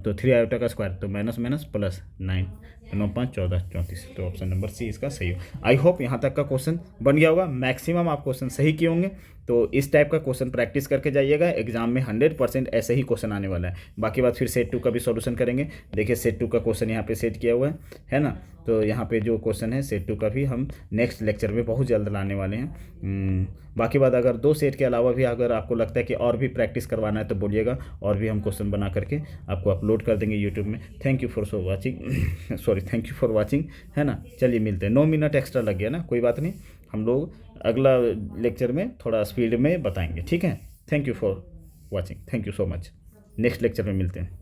तो 3 आयोटा का स्क्वायर, तो माइनस माइनस प्लस 9, 9 5 14 34, तो ऑप्शन नंबर सी इसका सही हो। आई होप यहाँ तक का क्वेश्चन बन गया होगा, मैक्सिमम आप क्वेश्चन सही किए होंगे। तो इस टाइप का क्वेश्चन प्रैक्टिस करके जाइएगा, एग्जाम में 100% ऐसे ही क्वेश्चन आने वाला है। बाकी बात फिर सेट 2 का भी सॉल्यूशन करेंगे। देखिए सेट 2 का क्वेश्चन यहाँ पे सेट किया हुआ है ना। तो यहाँ पे जो क्वेश्चन है सेट 2 का भी हम नेक्स्ट लेक्चर में बहुत जल्द लाने वाले हैं। बाकी बात अगर 2 सेट के अलावा भी अगर आपको लगता है कि और भी प्रैक्टिस करवाना है तो बोलिएगा, और भी हम क्वेश्चन बना करके आपको अपलोड कर देंगे यूट्यूब में। Thank you for watching sorry thank you for watching है ना। चलिए मिलते हैं, 9 मिनट एक्स्ट्रा लग गया ना, कोई बात नहीं, हम लोग अगला लेक्चर में थोड़ा स्पीड में बताएंगे, ठीक है। Thank you for watching, thank you so much. Next lecture में मिलते हैं।